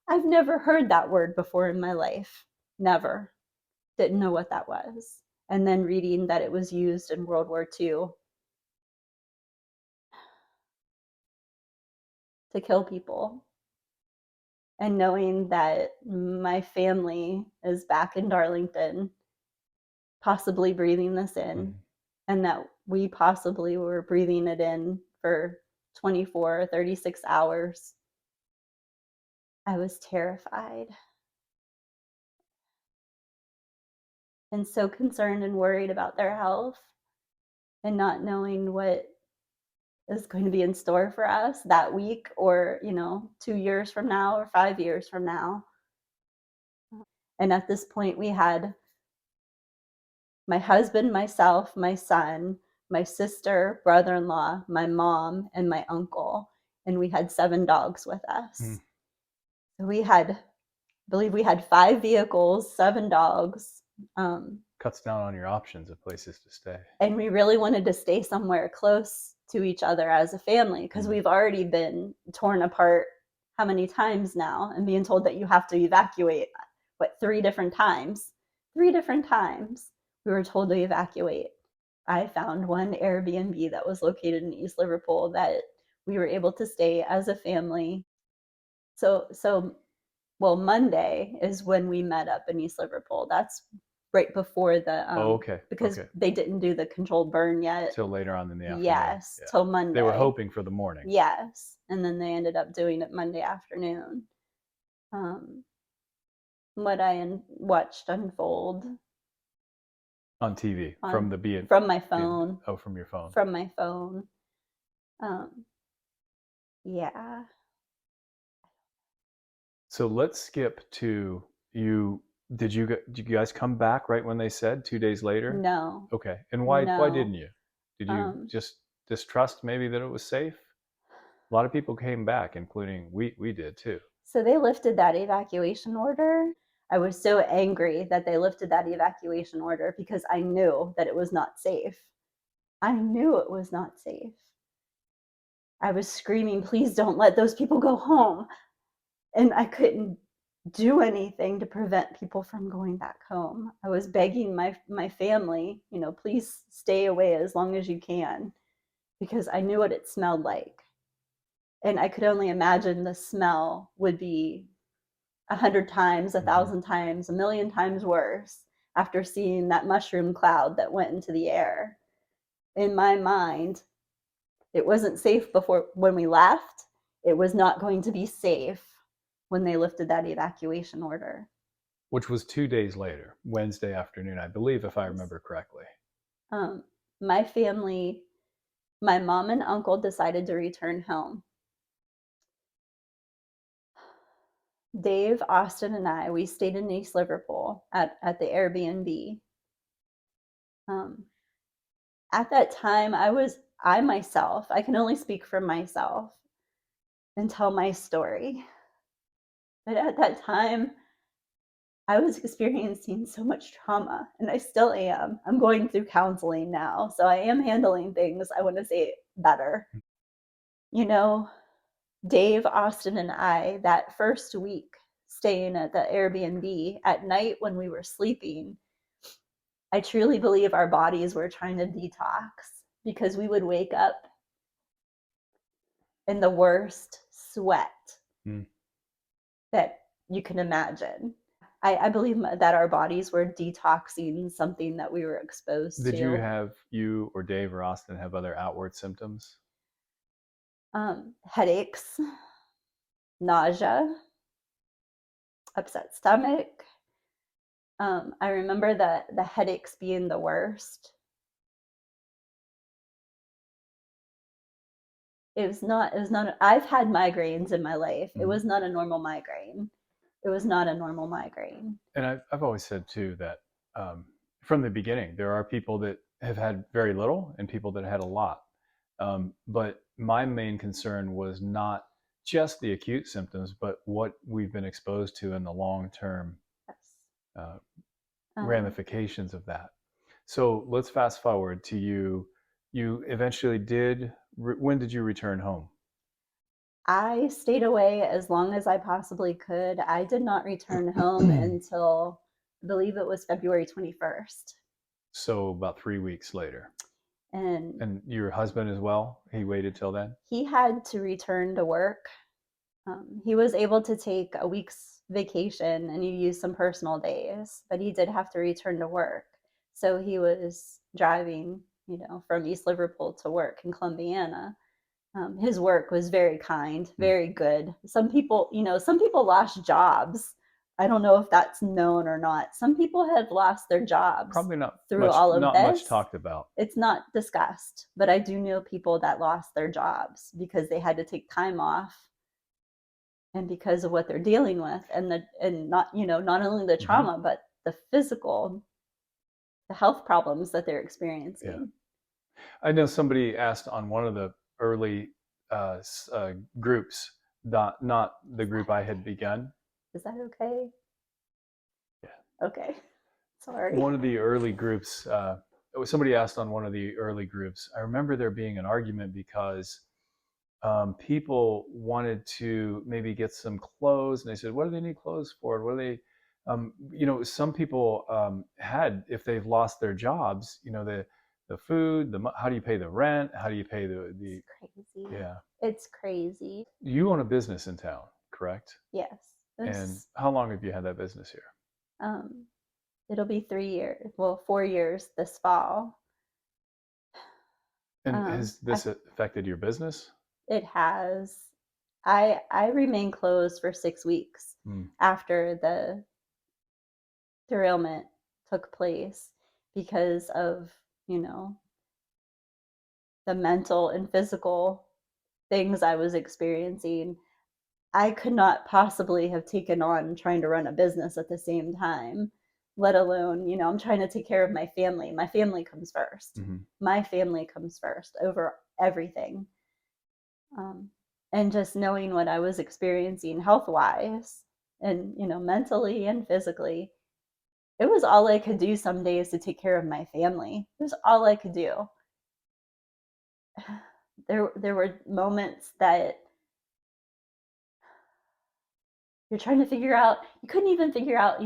I've never heard that word before in my life. Never. Didn't know what that was. And then reading that it was used in World War II to kill people. And knowing that my family is back in Darlington, possibly breathing this in, and that we possibly were breathing it in for 24 or 36 hours. I was terrified and so concerned and worried about their health and not knowing what is going to be in store for us that week or, 2 years from now or 5 years from now. And at this point, we had my husband, myself, my son, my sister, brother-in-law, my mom, and my uncle. And we had 7 dogs with us. So I believe we had 5 vehicles, 7 dogs. Cuts down on your options of places to stay. And we really wanted to stay somewhere close to each other as a family, because we've already been torn apart how many times now, and being told that you have to evacuate, what, 3 different times? 3 different times we were told to evacuate. I found one Airbnb that was located in East Liverpool that we were able to stay as a family. So well, Monday is when we met up in East Liverpool. That's right before the Oh, okay. because Okay. they didn't do the controlled burn yet. Till later on in the afternoon. Yes, till Monday. They were hoping for the morning. Yes, and then they ended up doing it Monday afternoon. Um, what I watched unfold On TV on, from the from my phone. from your phone. From my phone. Yeah. So let's skip to you. Did you guys come back right when they said 2 days later? No. Okay. And why No. didn't you? Did you just distrust maybe that it was safe? A lot of people came back, including we did too. So they lifted that evacuation order. I was so angry that they lifted that evacuation order because I knew that it was not safe. I knew it was not safe. I was screaming, please don't let those people go home. And I couldn't do anything to prevent people from going back home. I was begging my family, please stay away as long as you can, because I knew what it smelled like. And I could only imagine the smell would be 100 times, 1,000 times, 1,000,000 times worse after seeing that mushroom cloud that went into the air. In my mind, it wasn't safe before when we left. It was not going to be safe when they lifted that evacuation order. Which was 2 days later, Wednesday afternoon, I believe, if I remember correctly. My family, my mom and uncle decided to return home. Dave, Austin, and I, we stayed in East Liverpool at the Airbnb. At that time, I myself, I can only speak for myself and tell my story. But at that time, I was experiencing so much trauma, and I still am. I'm going through counseling now, so I am handling things, I want to say, better. Dave, Austin, and I, that first week staying at the Airbnb, at night when we were sleeping, I truly believe our bodies were trying to detox, because we would wake up in the worst sweat that you can imagine. I believe that our bodies were detoxing something that we were exposed to. Did you or Dave or Austin have other outward symptoms? Headaches, nausea, upset stomach. I remember the headaches being the worst. It was not, I've had migraines in my life. It was not a normal migraine. It was not a normal migraine. And I've always said too that from the beginning, there are people that have had very little and people that had a lot. But my main concern was not just the acute symptoms, but what we've been exposed to in the long-term ramifications of that. So let's fast forward to you. You eventually did. When did you return home? I stayed away as long as I possibly could. I did not return home until, I believe it was February 21st. So about 3 weeks later. And your husband as well? He waited till then? He had to return to work. He was able to take a week's vacation and he used some personal days, but he did have to return to work. So he was driving, from East Liverpool to work in Columbiana. His work was very kind, very good. Some people lost jobs. I don't know if that's known or not. Some people have lost their jobs. Probably not through much, all of not this. much talked about. It's not discussed, but I do know people that lost their jobs because they had to take time off, and because of what they're dealing with, and not only the trauma, but the physical, the health problems that they're experiencing. Yeah. I know somebody asked on one of the early groups, not the group I had begun. Is that okay? Yeah. Okay. Sorry. One of the early groups somebody asked on one of the early groups, I remember there being an argument because people wanted to maybe get some clothes, and they said, what do they need clothes for? What do they, some people had, if they've lost their jobs, the food, how do you pay the rent? How do you pay the, It's crazy. yeah. It's crazy. You own a business in town, correct? Yes. And It's how long have you had that business here? um it'll be 3 years. Well, 4 years this fall. And has I this affected your business? It has. I remained closed for 6 weeks Hmm. after the derailment took place because of, you know, the mental and physical things I was experiencing. I could not possibly have taken on trying to run a business at the same time, let alone, I'm trying to take care of my family. My family comes 1st. Mm-hmm. My family comes first over everything. Um, and just knowing what I was experiencing health wise and, mentally and physically, it was all I could do some days to take care of my family. It was all I could do. There were moments that you're trying to figure out, you couldn't even figure out,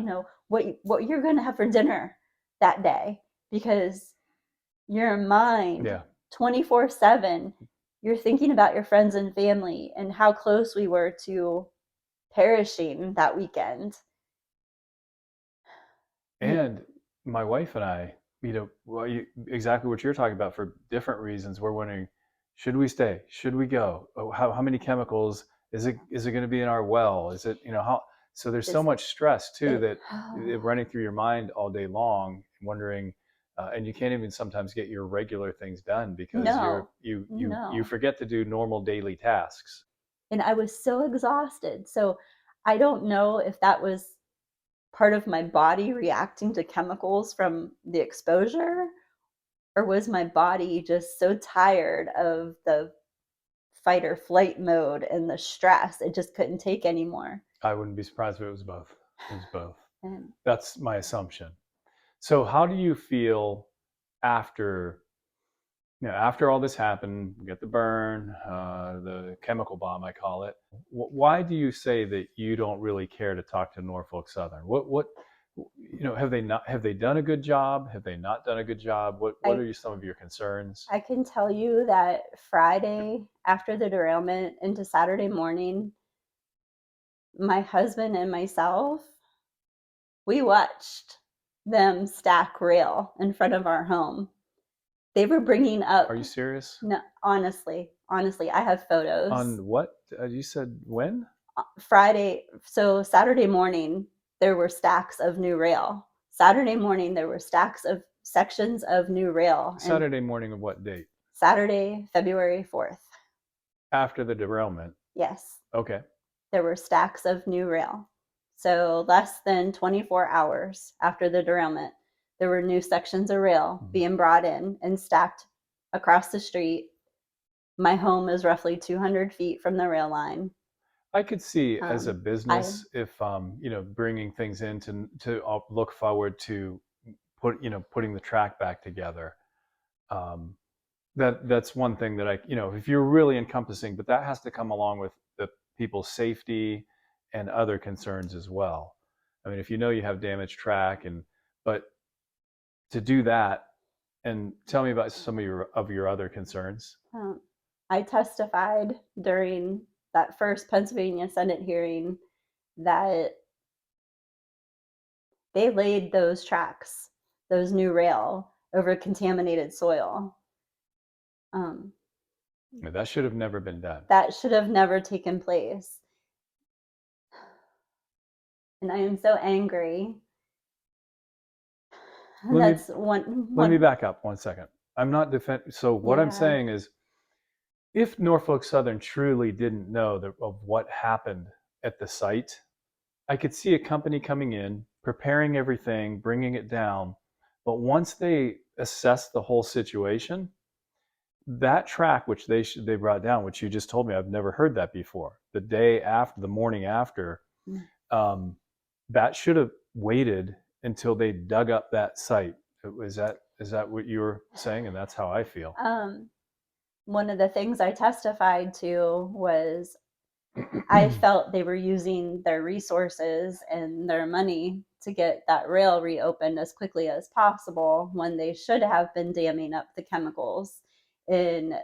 what you're going to have for dinner that day because your mind Yeah. 24/7, you're thinking about your friends and family and how close we were to perishing that weekend. You, And my wife and I, well, exactly what you're talking about for different reasons. We're wondering, should we stay? Should we go? Oh, how many chemicals is it going to be in our well? Is it, how? So there's so this much stress too it, that running through your mind all day long, wondering, and you can't even sometimes get your regular things done because no, you no. forget to do normal daily tasks. And I was so exhausted. So I don't know if that was part of my body reacting to chemicals from the exposure, or was my body just so tired of the fight or flight mode and the stress it just couldn't take anymore. I wouldn't be surprised if it was both. It was both. And That's my assumption. So how do you feel after after all this happened? We get the burn, the chemical bomb, I call it. Why do you say that you don't really care to talk to Norfolk Southern? What have they done a good job? Have they not done a good job? What I are some of your concerns? I can tell you that Friday after the derailment into Saturday morning, my husband and myself, we watched them stack rail in front of our home. They were bringing Are up, you serious? no, honestly, I have photos. On what you said? When? Friday, so Saturday morning, there were stacks of new rail. Saturday morning, there were stacks of sections of new rail. And Saturday morning of what date? Saturday, February 4th, After the derailment. yes, Okay. there were stacks of new rail. So less than 24 hours after the derailment, there were new sections of rail being brought in and stacked across the street. My home is roughly 200 feet from the rail line. I could see as a I business if bringing things in to look forward to putting the track back together. Um, that's one thing that if you're really encompassing, but that has to come along with the people's safety and other concerns as well. I mean, if you have damaged track but to do that, and tell me about some of your other concerns. um, I testified during that first Pennsylvania Senate hearing that they laid those tracks, those new rail, over contaminated soil. Um, That should have never been done. that should have never taken place. And I am so angry. And Let me that's one, let me one, back up 1 second. I'm not So what I'm yeah. saying is, if Norfolk Southern truly didn't know of what happened at the site, I could see a company coming in, preparing everything, bringing it down. But once they assess the whole situation, that track which they brought down, which you just told me, I've never heard that before. The day after, the morning after, Mm. um, that should have waited until they dug up that site. Is that Is that what you were saying? And that's how I feel. Um, One of the things I testified to was I felt they were using their resources and their money to get that rail reopened as quickly as possible when they should have been damming up the chemicals in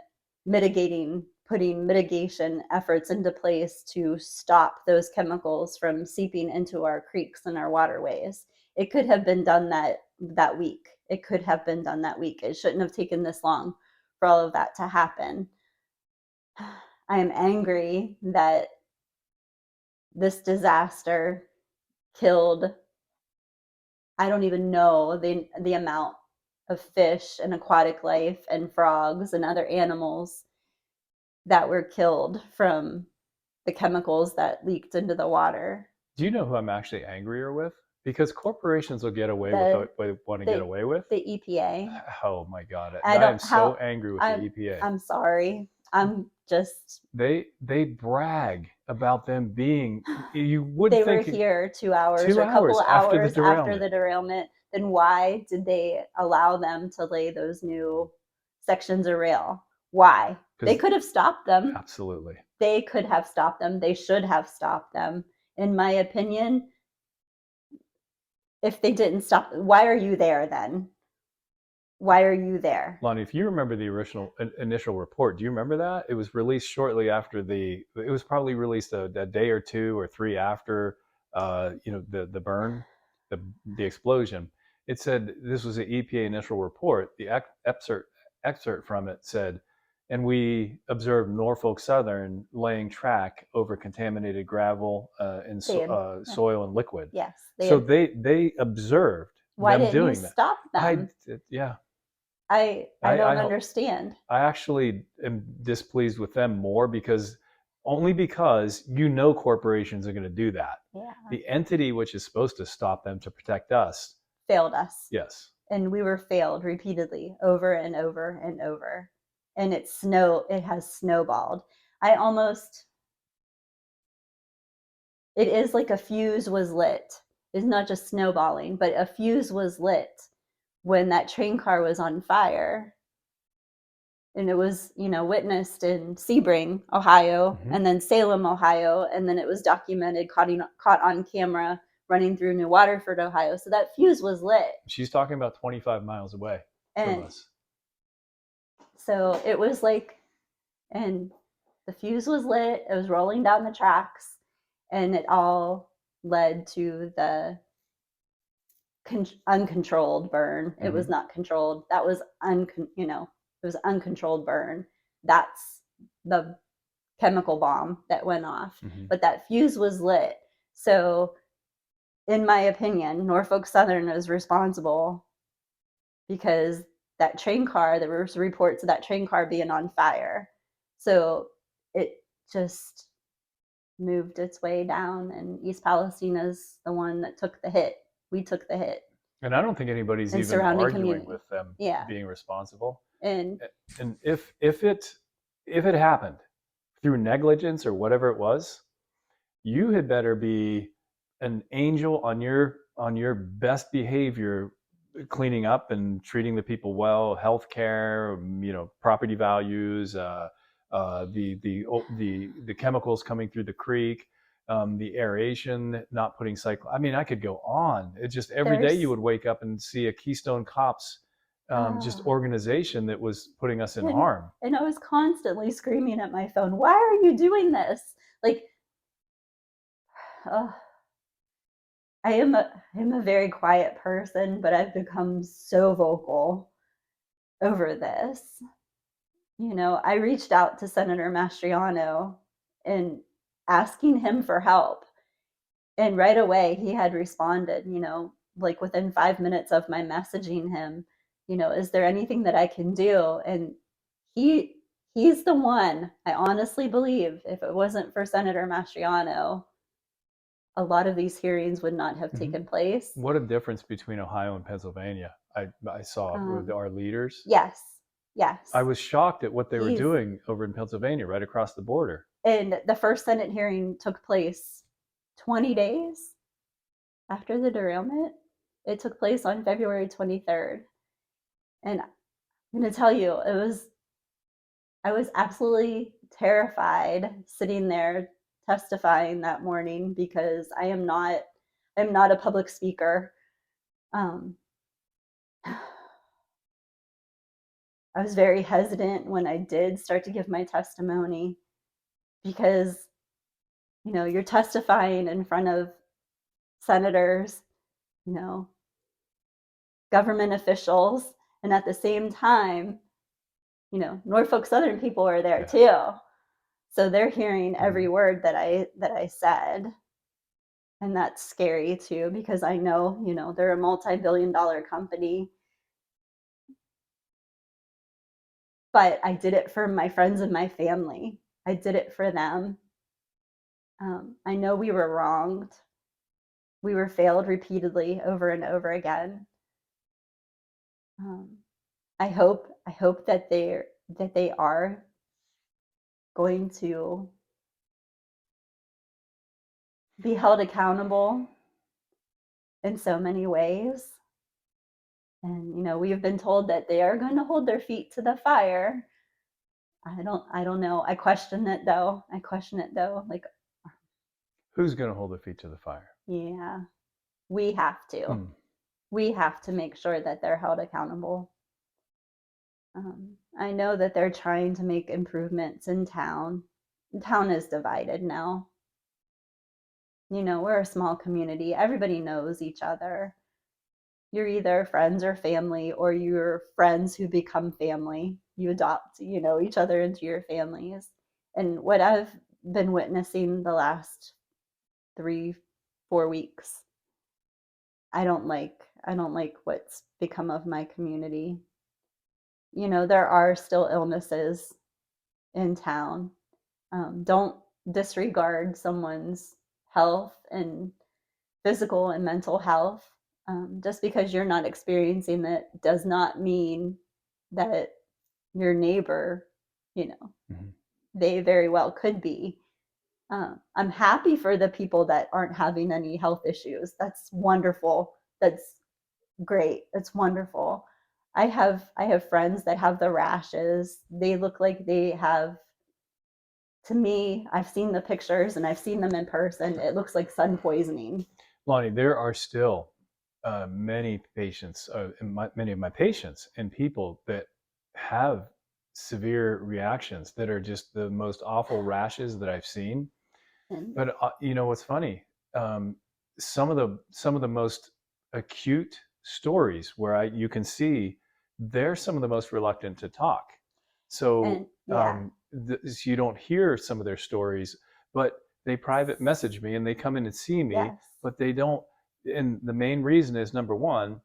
mitigating, putting mitigation efforts into place to stop those chemicals from seeping into our creeks and our waterways. It could have been done that week. It could have been done that week. It shouldn't have taken this long for all of that to happen. I am angry that this disaster killed, I don't even know the amount of fish and aquatic life and frogs and other animals that were killed from the chemicals that leaked into the water. Do you know who I'm actually angrier with? Because corporations will get away with The what they want to get the away with. the EPA. Oh my God. I I am don't so how angry with the I'm EPA. I'm sorry. I'm just They brag about them being, you would they were think here 2 hours or two a couple hours of after the hours after derailment. the derailment, then why did they allow them to lay those new sections of rail? Why? They Because could have stopped them. absolutely. They could have stopped them. They should have stopped them. In my opinion, if they didn't stop, why are you there then? Why are you there? Lonnie, if you remember the original initial report, do you remember that? It was released shortly after the. It was probably released a day or two or three after, the burn, the explosion. It said this was the EPA initial report. The excerpt from it said, and we observed Norfolk Southern laying track over contaminated gravel and They had, soil and liquid. yes, they So had. they observed Why them didn't you doing that. stop I them? yeah. I I, don't I understand. I actually am displeased with them more because only because corporations are going to do that. Yeah, The entity which is supposed to stop them to protect us, failed us. yes. And we were failed repeatedly over and over and over. And it has snowballed. I almost It is like a fuse was lit. It's not just snowballing, but a fuse was lit when that train car was on fire. And it was, witnessed in Sebring, Ohio, Mm-hmm. and then Salem, Ohio, and then it was documented, caught on camera running through New Waterford, Ohio. So that fuse was lit. She's talking about 25 miles away from And us. so it was like, and the fuse was lit, it was rolling down the tracks, and it all led to the uncontrolled burn. It was Mm-hmm. not controlled. That was it was uncontrolled burn. That's the chemical bomb that went off. Mm-hmm. But that fuse was lit. So, in my opinion, Norfolk Southern is responsible because that train car, there was reports of that train car being on fire. So it just moved its way down, and East Palestine is the one that took the hit. We took the hit, And I don't think anybody's and even surrounding arguing community. with them Yeah. being responsible. And And if it happened through negligence or whatever it was, you had better be an angel on your best behavior, cleaning up and treating the people well, healthcare, property values, the chemicals coming through the creek, the aeration, not putting cycle. I mean, I could go on. It's just every day you there's would wake up and see a Keystone Cops just uh, organization that was putting us in and harm. and I was constantly screaming at my phone, "Why are you doing this?" Like, uh, I am a very quiet person, but I've become so vocal over this. I reached out to Senator Mastriano and asking him for help. And right away, he had responded, like within 5 minutes of my messaging him, is there anything that I can do? And he he's the one, I honestly believe, if it wasn't for Senator Mastriano, a lot of these hearings would not have Mm-hmm. taken place. What a difference between Ohio and Pennsylvania. I saw with Um, our leaders. yes, I yes. was shocked at what they were He's doing over in Pennsylvania, right across the border. And the first Senate hearing took place 20 days after the derailment. It took place on February 23rd. And I'm going to tell you, I was absolutely terrified sitting there testifying that morning because I'm not a public speaker. Um, I was very hesitant when I did start to give my testimony because, you know, you're testifying in front of senators, you know, government officials, and at the same time, you know, Norfolk Southern people are there Yeah. too. So they're hearing every Mhm. word that I said. And that's scary too because I know, you know, they're a multi-billion-dollar company, but I did it for my friends and my family. I did it for them. I know we were wronged. We were failed repeatedly over and over again. Um, I hope that they are going to be held accountable in so many ways. And you know, we have been told that they are going to hold their feet to the fire. I don't know. I question it though. I question it though. Like, Who's going to hold their feet to the fire? yeah, we have to. Hmm. We have to make sure that they're held accountable. I know that they're trying to make improvements in town. Town is divided now. You know, we're a small community. Everybody knows each other. You're either friends or family, or you're friends who become family. You adopt, you know, each other into your families. And what I've been witnessing the last 3, 4 weeks, I don't like what's become of my community. You know, there are still illnesses in town. Don't disregard someone's health and physical and mental health. Just because you're not experiencing it does not mean that your neighbor, you know, Mm-hmm. they very well could be. I'm happy for the people that aren't having any health issues. That's wonderful. That's great. It's wonderful. I have friends that have the rashes. They look like they have, to me, I've seen the pictures and I've seen them in person. It looks like sun poisoning. Lonnie, there are still many patients, many of my patients, and people that have severe reactions that are just the most awful rashes that I've seen. And But you know what's funny? Um, some of the most acute stories where you can see they're some of the most reluctant to talk. So yeah, you don't hear some of their stories, but they private message me and they come in and see me, yes, but they don't. And the main reason is number one,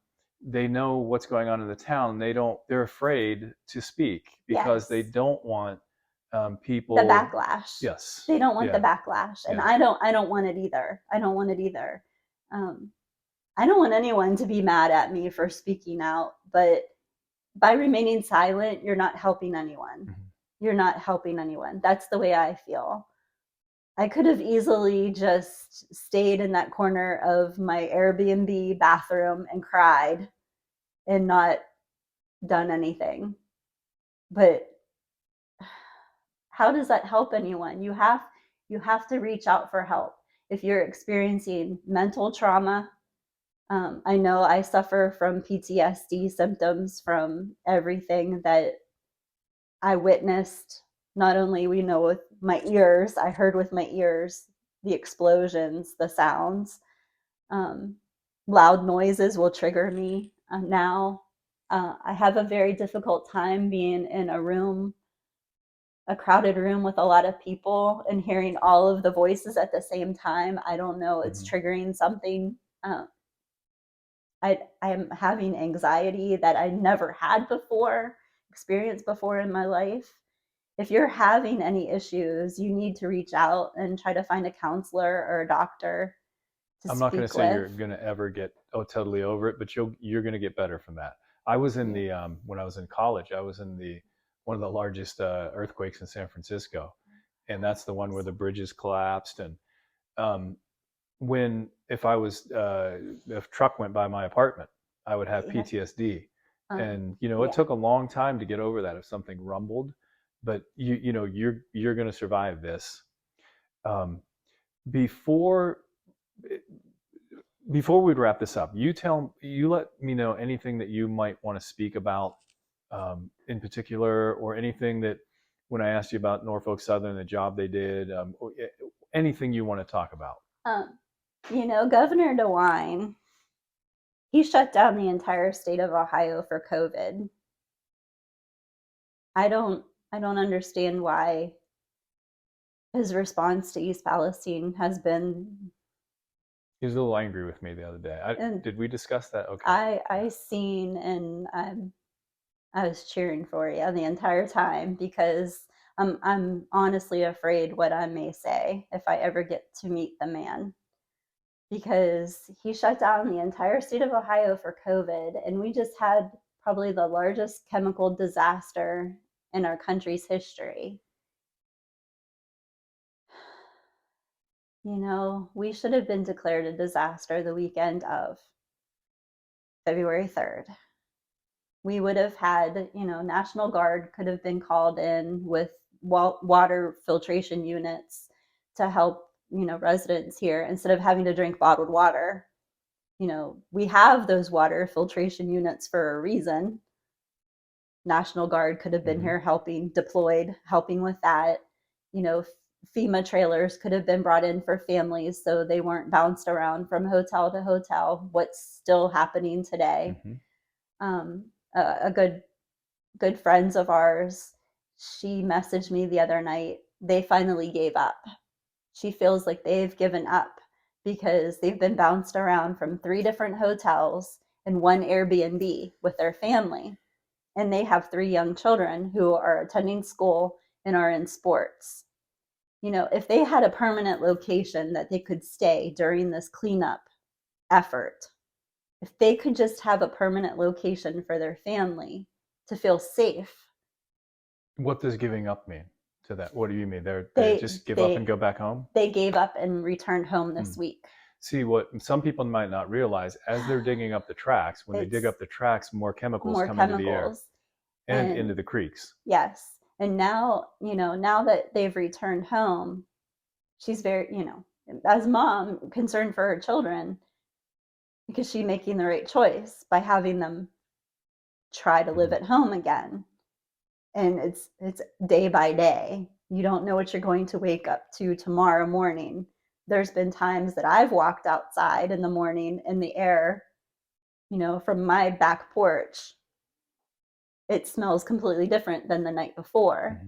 they know what's going on in the town. They don't. They're afraid to speak because they yes. don't want The people. backlash. Yes. They don't want the Yeah. backlash, and Yeah. I don't want it either. I don't want it either. Um, I don't want anyone to be mad at me for speaking out, but by remaining silent, you're not helping anyone. Mhm. You're not helping anyone. That's the way I feel. I could have easily just stayed in that corner of my Airbnb bathroom and cried and not done anything. But how does that help anyone? You have to reach out for help. If you're experiencing mental trauma, I know I suffer from PTSD symptoms from everything that I witnessed. Not only we know with my ears, I heard with my ears the explosions, the sounds. Um, Loud noises will trigger me now. I have a very difficult time being in a crowded room with a lot of people and hearing all of the voices at the same time. I don't know, it's Mhm. triggering something. Uh, I'm having anxiety that I never had before, experienced before in my life. If you're having any issues, you need to reach out and try to find a counselor or a doctor to I'm not going to speak say with. you're going to ever get totally over it, but you're going to get better from that. I was in Yeah. the when I was in college, I was in the one of the largest earthquakes in San Francisco, and that's the one where the bridges collapsed. And um, when if I was if a truck went by my apartment, I would have Yeah. PTSD, And it Yeah. took a long time to get over that if something rumbled, but you're going to survive this. Um, before before we wrap this up, you let me know anything that you might want to speak about in particular, or anything that when I asked you about Norfolk Southern, the job they did, anything you want to talk about. Um, Governor DeWine, he shut down the entire state of Ohio for COVID. I don't I don't understand why his response to East Palestine has been. He was a little angry with me the other day. And Did we discuss that? Okay. I Yeah. seen, and I was cheering for you the entire time because I'm honestly afraid what I may say if I ever get to meet the man, because he shut down the entire state of Ohio for COVID, and we just had probably the largest chemical disaster in our country's history. We should have been declared a disaster the weekend of February 3rd. We would have had, National Guard could have been called in with water filtration units to help, residents here instead of having to drink bottled water. We have those water filtration units for a reason. National Guard could have been Mm-hmm. here helping, deployed, helping with that. You know, FEMA trailers could have been brought in for families so they weren't bounced around from hotel to hotel, what's still happening today. Mm-hmm. A good friends of ours, she messaged me the other night. They finally gave up. She feels like they've given up because they've been bounced around from 3 different hotels and one Airbnb with their family. And they have 3 young children who are attending school and are in sports. If they had a permanent location that they could stay during this cleanup effort, if they could just have a permanent location for their family to feel safe, What does giving up mean to that? What do you mean? They they just give up and they go back home? they gave up and returned home Hmm. this week. See, what some people might not realize, as they're digging up the tracks, when they dig It's up the tracks, more chemicals more come into the air chemicals. and And into the creeks. yes, and now that they've returned home, she's very, as mom, concerned for her children, because she's making the right choice by having them try to live Mm-hmm. at home again. And it's day by day. You don't know what you're going to wake up to tomorrow morning. There's been times that I've walked outside in the morning and the air, from my back porch, it smells completely different than the night before.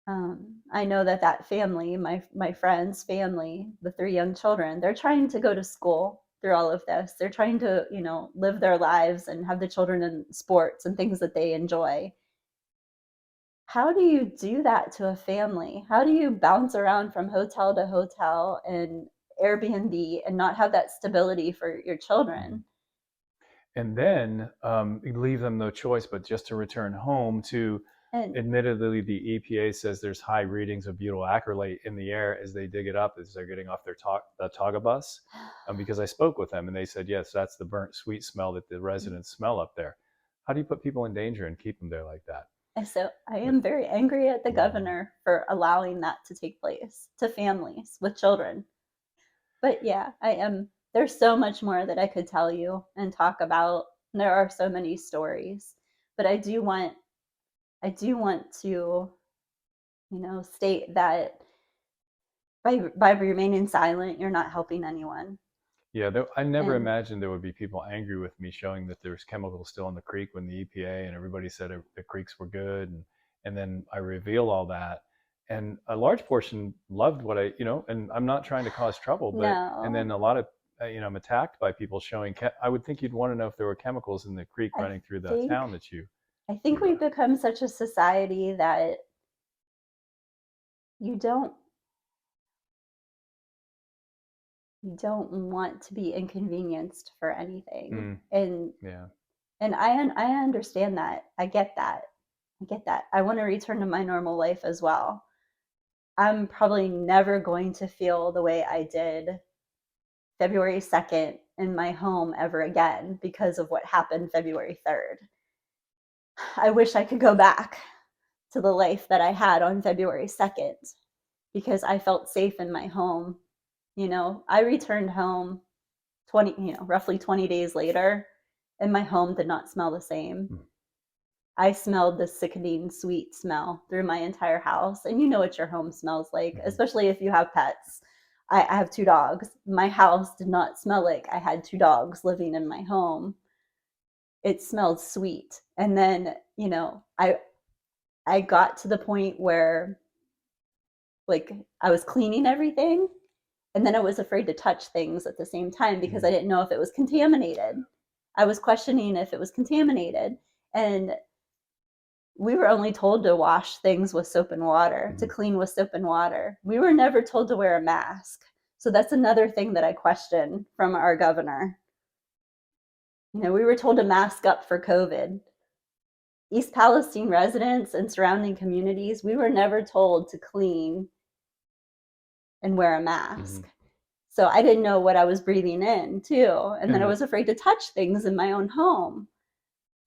Mm-hmm. I know that family, my friend's family, the 3 young children, they're trying to go to school through all of this. They're trying to, live their lives and have the children in sports and things that they enjoy. How do you do that to a family? How do you bounce around from hotel to hotel and Airbnb and not have that stability for your Mm-hmm. children? And then you leave them no choice but just to return home to, And admittedly, the EPA says there's high readings of butyl acrylate in the air as they dig it up as they're getting off the Taga bus. Because I spoke with them and they said, yes, that's the burnt sweet smell that the residents smell up there. How do you put people in danger and keep them there like that? so I But am very angry at the yeah, governor for allowing that to take place to families with children. But yeah, I am. There's so much more that I could tell you and talk about. There are so many stories, but I do want to, state that by remaining silent, you're not helping anyone. yeah. I never And imagined there would be people angry with me showing that there's chemicals still in the creek when the EPA and everybody said the creeks were good, and then I reveal all that, and a large portion loved what and I'm not trying to cause trouble, but and then no, a lot of I'm attacked by people showing. I would think you'd want to know if there were chemicals in the creek I running through the think town that you I think you. we've become such a society that you don't you don't want to be inconvenienced for anything. Mm, And yeah. I understand that. I get that. I get that. I want to return to my normal life as well. I'm probably never going to feel the way I did February 2nd in my home ever again because of what happened February 3rd. I wish I could go back to the life that I had on February 2nd because I felt safe in my home. I returned home roughly 20 days later, and my home did not smell the same. I smelled the sickening sweet smell through my entire house. And you know what your home smells like, especially if you have pets. I have 2 dogs. My house did not smell like I had 2 dogs living in my home. It smelled sweet. And then, I got to the point where I was cleaning everything, and then I was afraid to touch things at the same time because I didn't know if it was contaminated. I was questioning if it was contaminated. And we were only told to wash things with soap and water, to clean with soap and water. We were never told to wear a mask. So that's another thing that I question from our governor. We were told to mask up for COVID. East Palestine residents and surrounding communities, we were never told to clean and wear a mask. So I didn't know what I was breathing in too. And then I was afraid to touch things in my own home.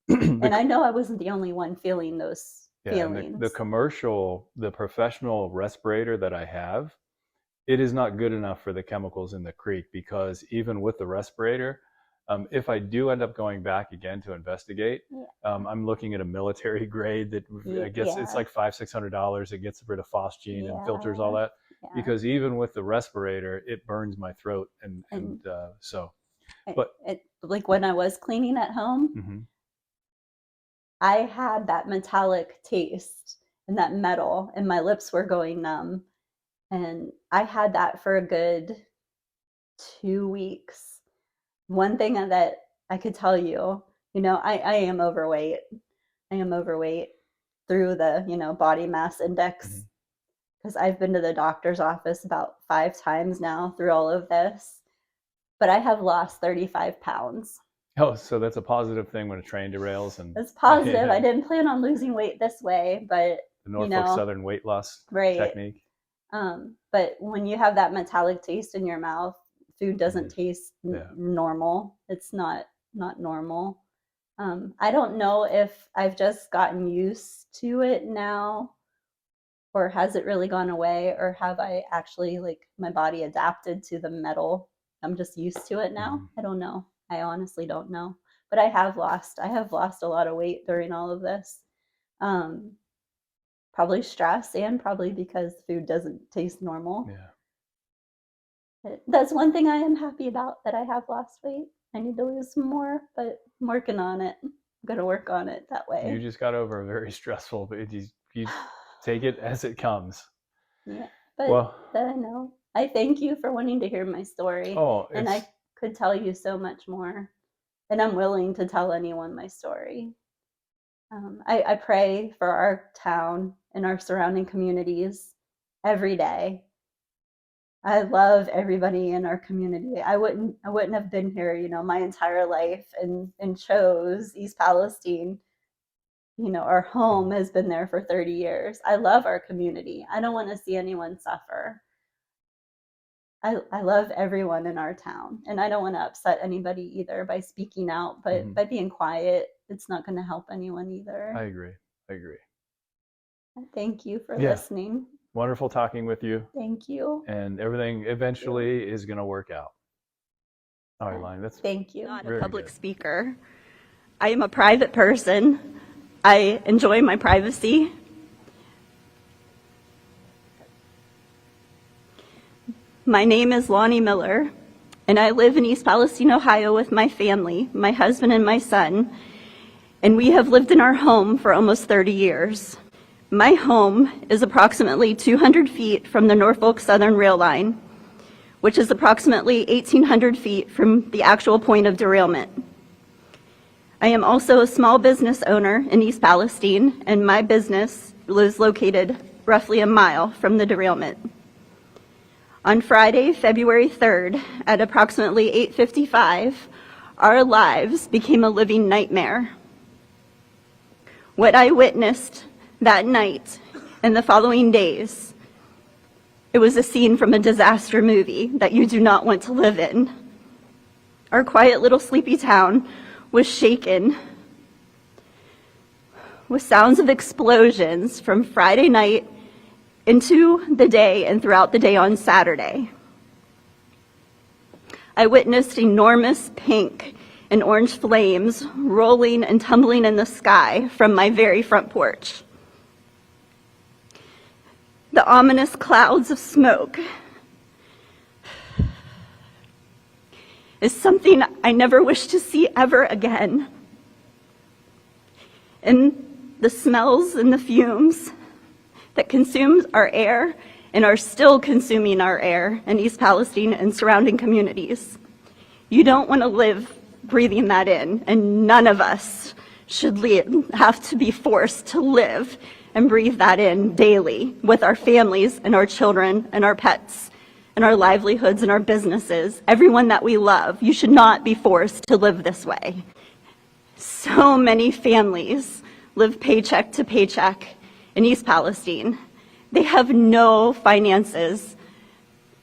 And I know I wasn't the only one feeling those feelings. The professional respirator that I have, it is not good enough for the chemicals in the creek, because even with the respirator, if I do end up going back again to investigate, I'm looking at a military grade that I guess it's like $500-600. It gets rid of phosgene and filters all that. Because even with the respirator, it burns my throat, like when I was cleaning at home, I had that metallic taste and that metal, and my lips were going numb. And I had that for a good 2 weeks. One thing that I could tell you, I am overweight. I am overweight through the, body mass index, because I've been to the doctor's office about 5 times now through all of this. But I have lost 35 pounds. Oh, so that's a positive thing when a train derails. And it's positive. I didn't plan on losing weight this way, but the Norfolk Southern weight loss technique. But when you have that metallic taste in your mouth, food doesn't taste normal. It's not normal. I don't know if I've just gotten used to it now, or has it really gone away, or have I actually, my body adapted to the metal? I'm just used to it now. I don't know. I honestly don't know. But I have lost a lot of weight during all of this. Probably stress, and probably because food doesn't taste normal. That's one thing I am happy about, that I have lost weight. I need to lose some more, but I'm working on it. I'm going to work on it that way. You just got over a very stressful, but you take it as it comes. Yeah, but I know. I thank you for wanting to hear my story. And I could tell you so much more. And I'm willing to tell anyone my story. I pray for our town and our surrounding communities every day. I love everybody in our community. I wouldn't have been here, my entire life, and chose East Palestine. Our home has been there for 30 years. I love our community. I don't want to see anyone suffer. I love everyone in our town, and I don't want to upset anybody either by speaking out, but by being quiet, it's not going to help anyone either. I agree. Thank you for listening. Wonderful talking with you. Thank you. And everything eventually is going to work out. All right, Lonnie, thank you. Not a public speaker. I am a private person. I enjoy my privacy. My name is Lonnie Miller, and I live in East Palestine, Ohio with my family, my husband and my son, and we have lived in our home for almost 30 years. My home is approximately 200 feet from the Norfolk Southern rail line, which is approximately 1,800 feet from the actual point of derailment. I am also a small business owner in East Palestine, and my business is located roughly a mile from the derailment. On Friday, February 3rd, at approximately 8:55, our lives became a living nightmare. What I witnessed that night and the following days, it was a scene from a disaster movie that you do not want to live in. Our quiet little sleepy town was shaken with sounds of explosions from Friday night into the day and throughout the day on Saturday. I witnessed enormous pink and orange flames rolling and tumbling in the sky from my very front porch. The ominous clouds of smoke is something I never wish to see ever again. And the smells and the fumes that consumes our air and are still consuming our air in East Palestine and surrounding communities. You don't want to live breathing that in, and none of us should have to be forced to live and breathe that in daily with our families and our children and our pets and our livelihoods and our businesses, everyone that we love. You should not be forced to live this way. So many families live paycheck to paycheck in East Palestine. They have no finances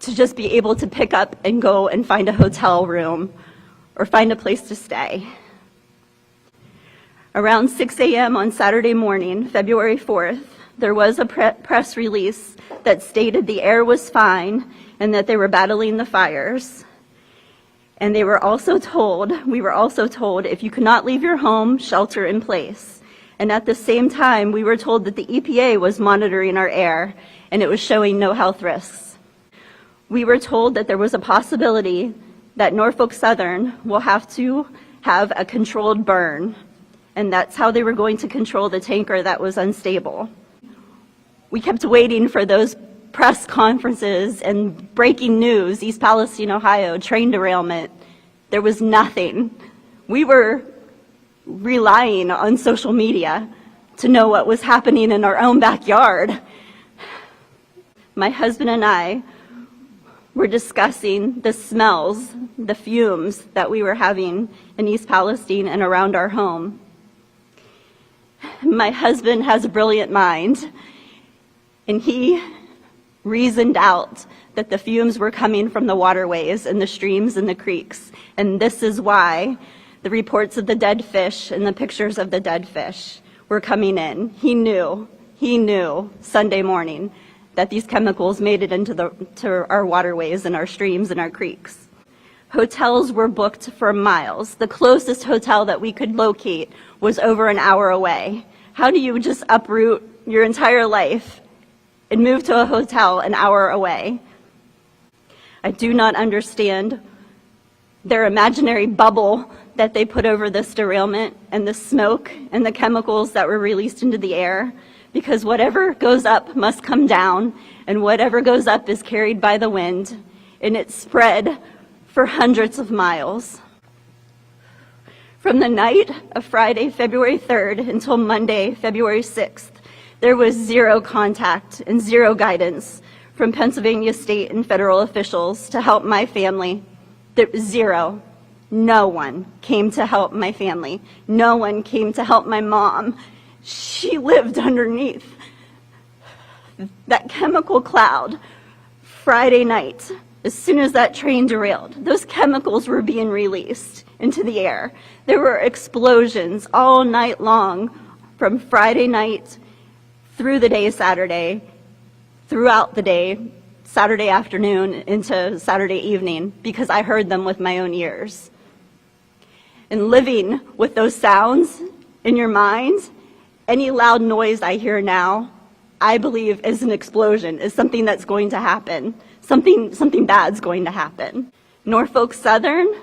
to just be able to pick up and go and find a hotel room or find a place to stay. Around 6 a.m. on Saturday morning, February 4th, there was a press release that stated the air was fine and that they were battling the fires. And we were also told, if you cannot leave your home, shelter in place. And at the same time, we were told that the EPA was monitoring our air and it was showing no health risks. We were told that there was a possibility that Norfolk Southern will have to have a controlled burn, and that's how they were going to control the tanker that was unstable. We kept waiting for those press conferences and breaking news, East Palestine, Ohio, train derailment. There was nothing. We were relying on social media to know what was happening in our own backyard. My husband and I were discussing the smells, the fumes that we were having in East Palestine and around our home. My husband has a brilliant mind, and he reasoned out that the fumes were coming from the waterways and the streams and the creeks. And this is why the reports of the dead fish and the pictures of the dead fish were coming in. He knew Sunday morning that these chemicals made it to our waterways and our streams and our creeks. Hotels were booked for miles. The closest hotel that we could locate was over an hour away. How do you just uproot your entire life and move to a hotel an hour away? I do not understand their imaginary bubble that they put over this derailment and the smoke and the chemicals that were released into the air, because whatever goes up must come down, and whatever goes up is carried by the wind, and it spread for hundreds of miles. From the night of Friday, February 3rd until Monday, February 6th, there was zero contact and zero guidance from Pennsylvania state and federal officials to help my family. Zero. No one came to help my family. No one came to help my mom. She lived underneath that chemical cloud Friday night. As soon as that train derailed, those chemicals were being released into the air. There were explosions all night long from Friday night through the day Saturday, throughout the day, Saturday afternoon into Saturday evening, because I heard them with my own ears. And living with those sounds in your mind, any loud noise I hear now, I believe is an explosion, is something that's going to happen. Something bad's going to happen. Norfolk Southern,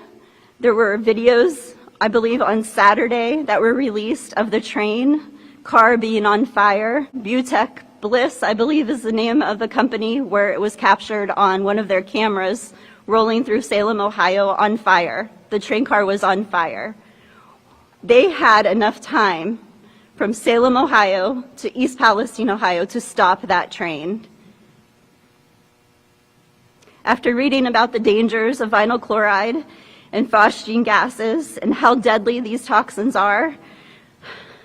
there were videos, I believe, on Saturday that were released of the train car being on fire. Butech Bliss, I believe, is the name of the company, where it was captured on one of their cameras rolling through Salem, Ohio, on fire. The train car was on fire. They had enough time from Salem, Ohio to East Palestine, Ohio to stop that train. After reading about the dangers of vinyl chloride and phosgene gases and how deadly these toxins are,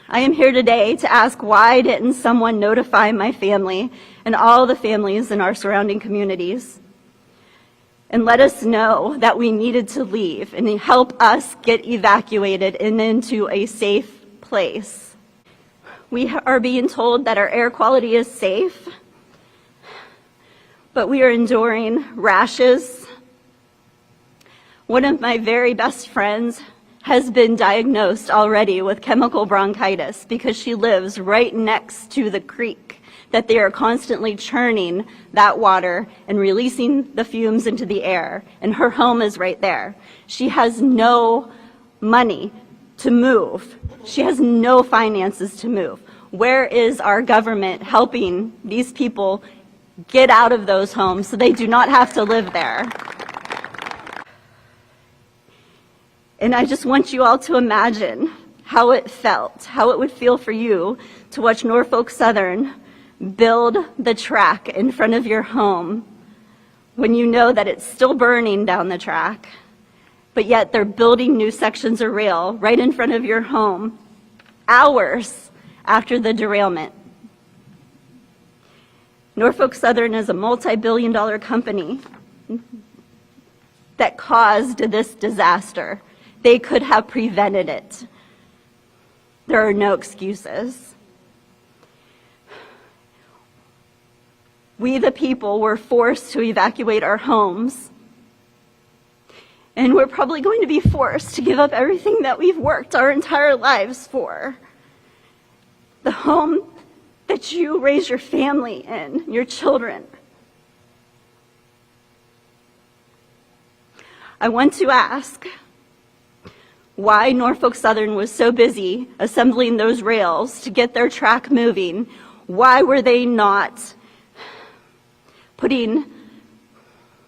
I am here today to ask, why didn't someone notify my family and all the families in our surrounding communities? and let us know that we needed to leave and help us get evacuated and into a safe place. We are being told that our air quality is safe, but we are enduring rashes. One of my very best friends has been diagnosed already with chemical bronchitis because she lives right next to the creek that they are constantly churning that water and releasing the fumes into the air, and her home is right there. She has no money to move. She has no finances to move. Where is our government helping these people get out of those homes so they do not have to live there? And I just want you all to imagine how it felt, how it would feel for you to watch Norfolk Southern build the track in front of your home when you know that it's still burning down the track, but yet they're building new sections of rail right in front of your home hours after the derailment. Norfolk Southern is a multi-billion-dollar company that caused this disaster. They could have prevented it. There are no excuses. We, the people, were forced to evacuate our homes. And we're probably going to be forced to give up everything that we've worked our entire lives for. The home that you raise your family in, your children. I want to ask why Norfolk Southern was so busy assembling those rails to get their track moving. Why were they not putting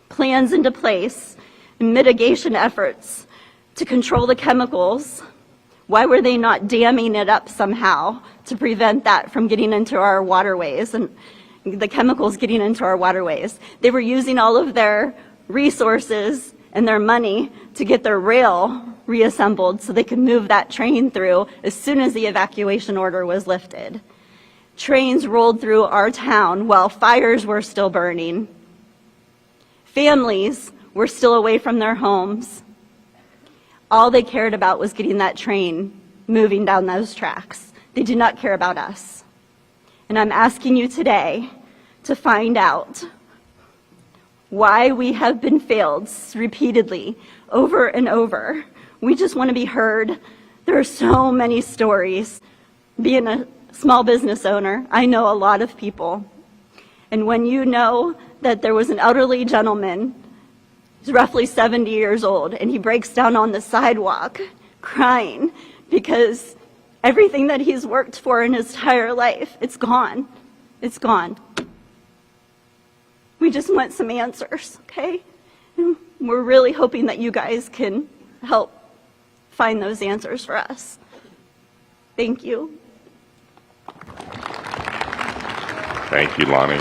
plans into place and mitigation efforts to control the chemicals? Why were they not damming it up somehow to prevent that from getting into our waterways and the chemicals getting into our waterways? They were using all of their resources and their money to get their rail reassembled so they could move that train through as soon as the evacuation order was lifted. Trains rolled through our town while fires were still burning. Families were still away from their homes. All they cared about was getting that train moving down those tracks. They did not care about us. And I'm asking you today to find out why we have been failed repeatedly over and over. We just want to be heard. There are so many stories. Being a small business owner, I know a lot of people. And when you know that there was an elderly gentleman, he's roughly 70 years old, and he breaks down on the sidewalk crying because everything that he's worked for in his entire life, it's gone. It's gone. We just want some answers, okay? And we're really hoping that you guys can help find those answers for us. Thank you. Thank you, Lonnie.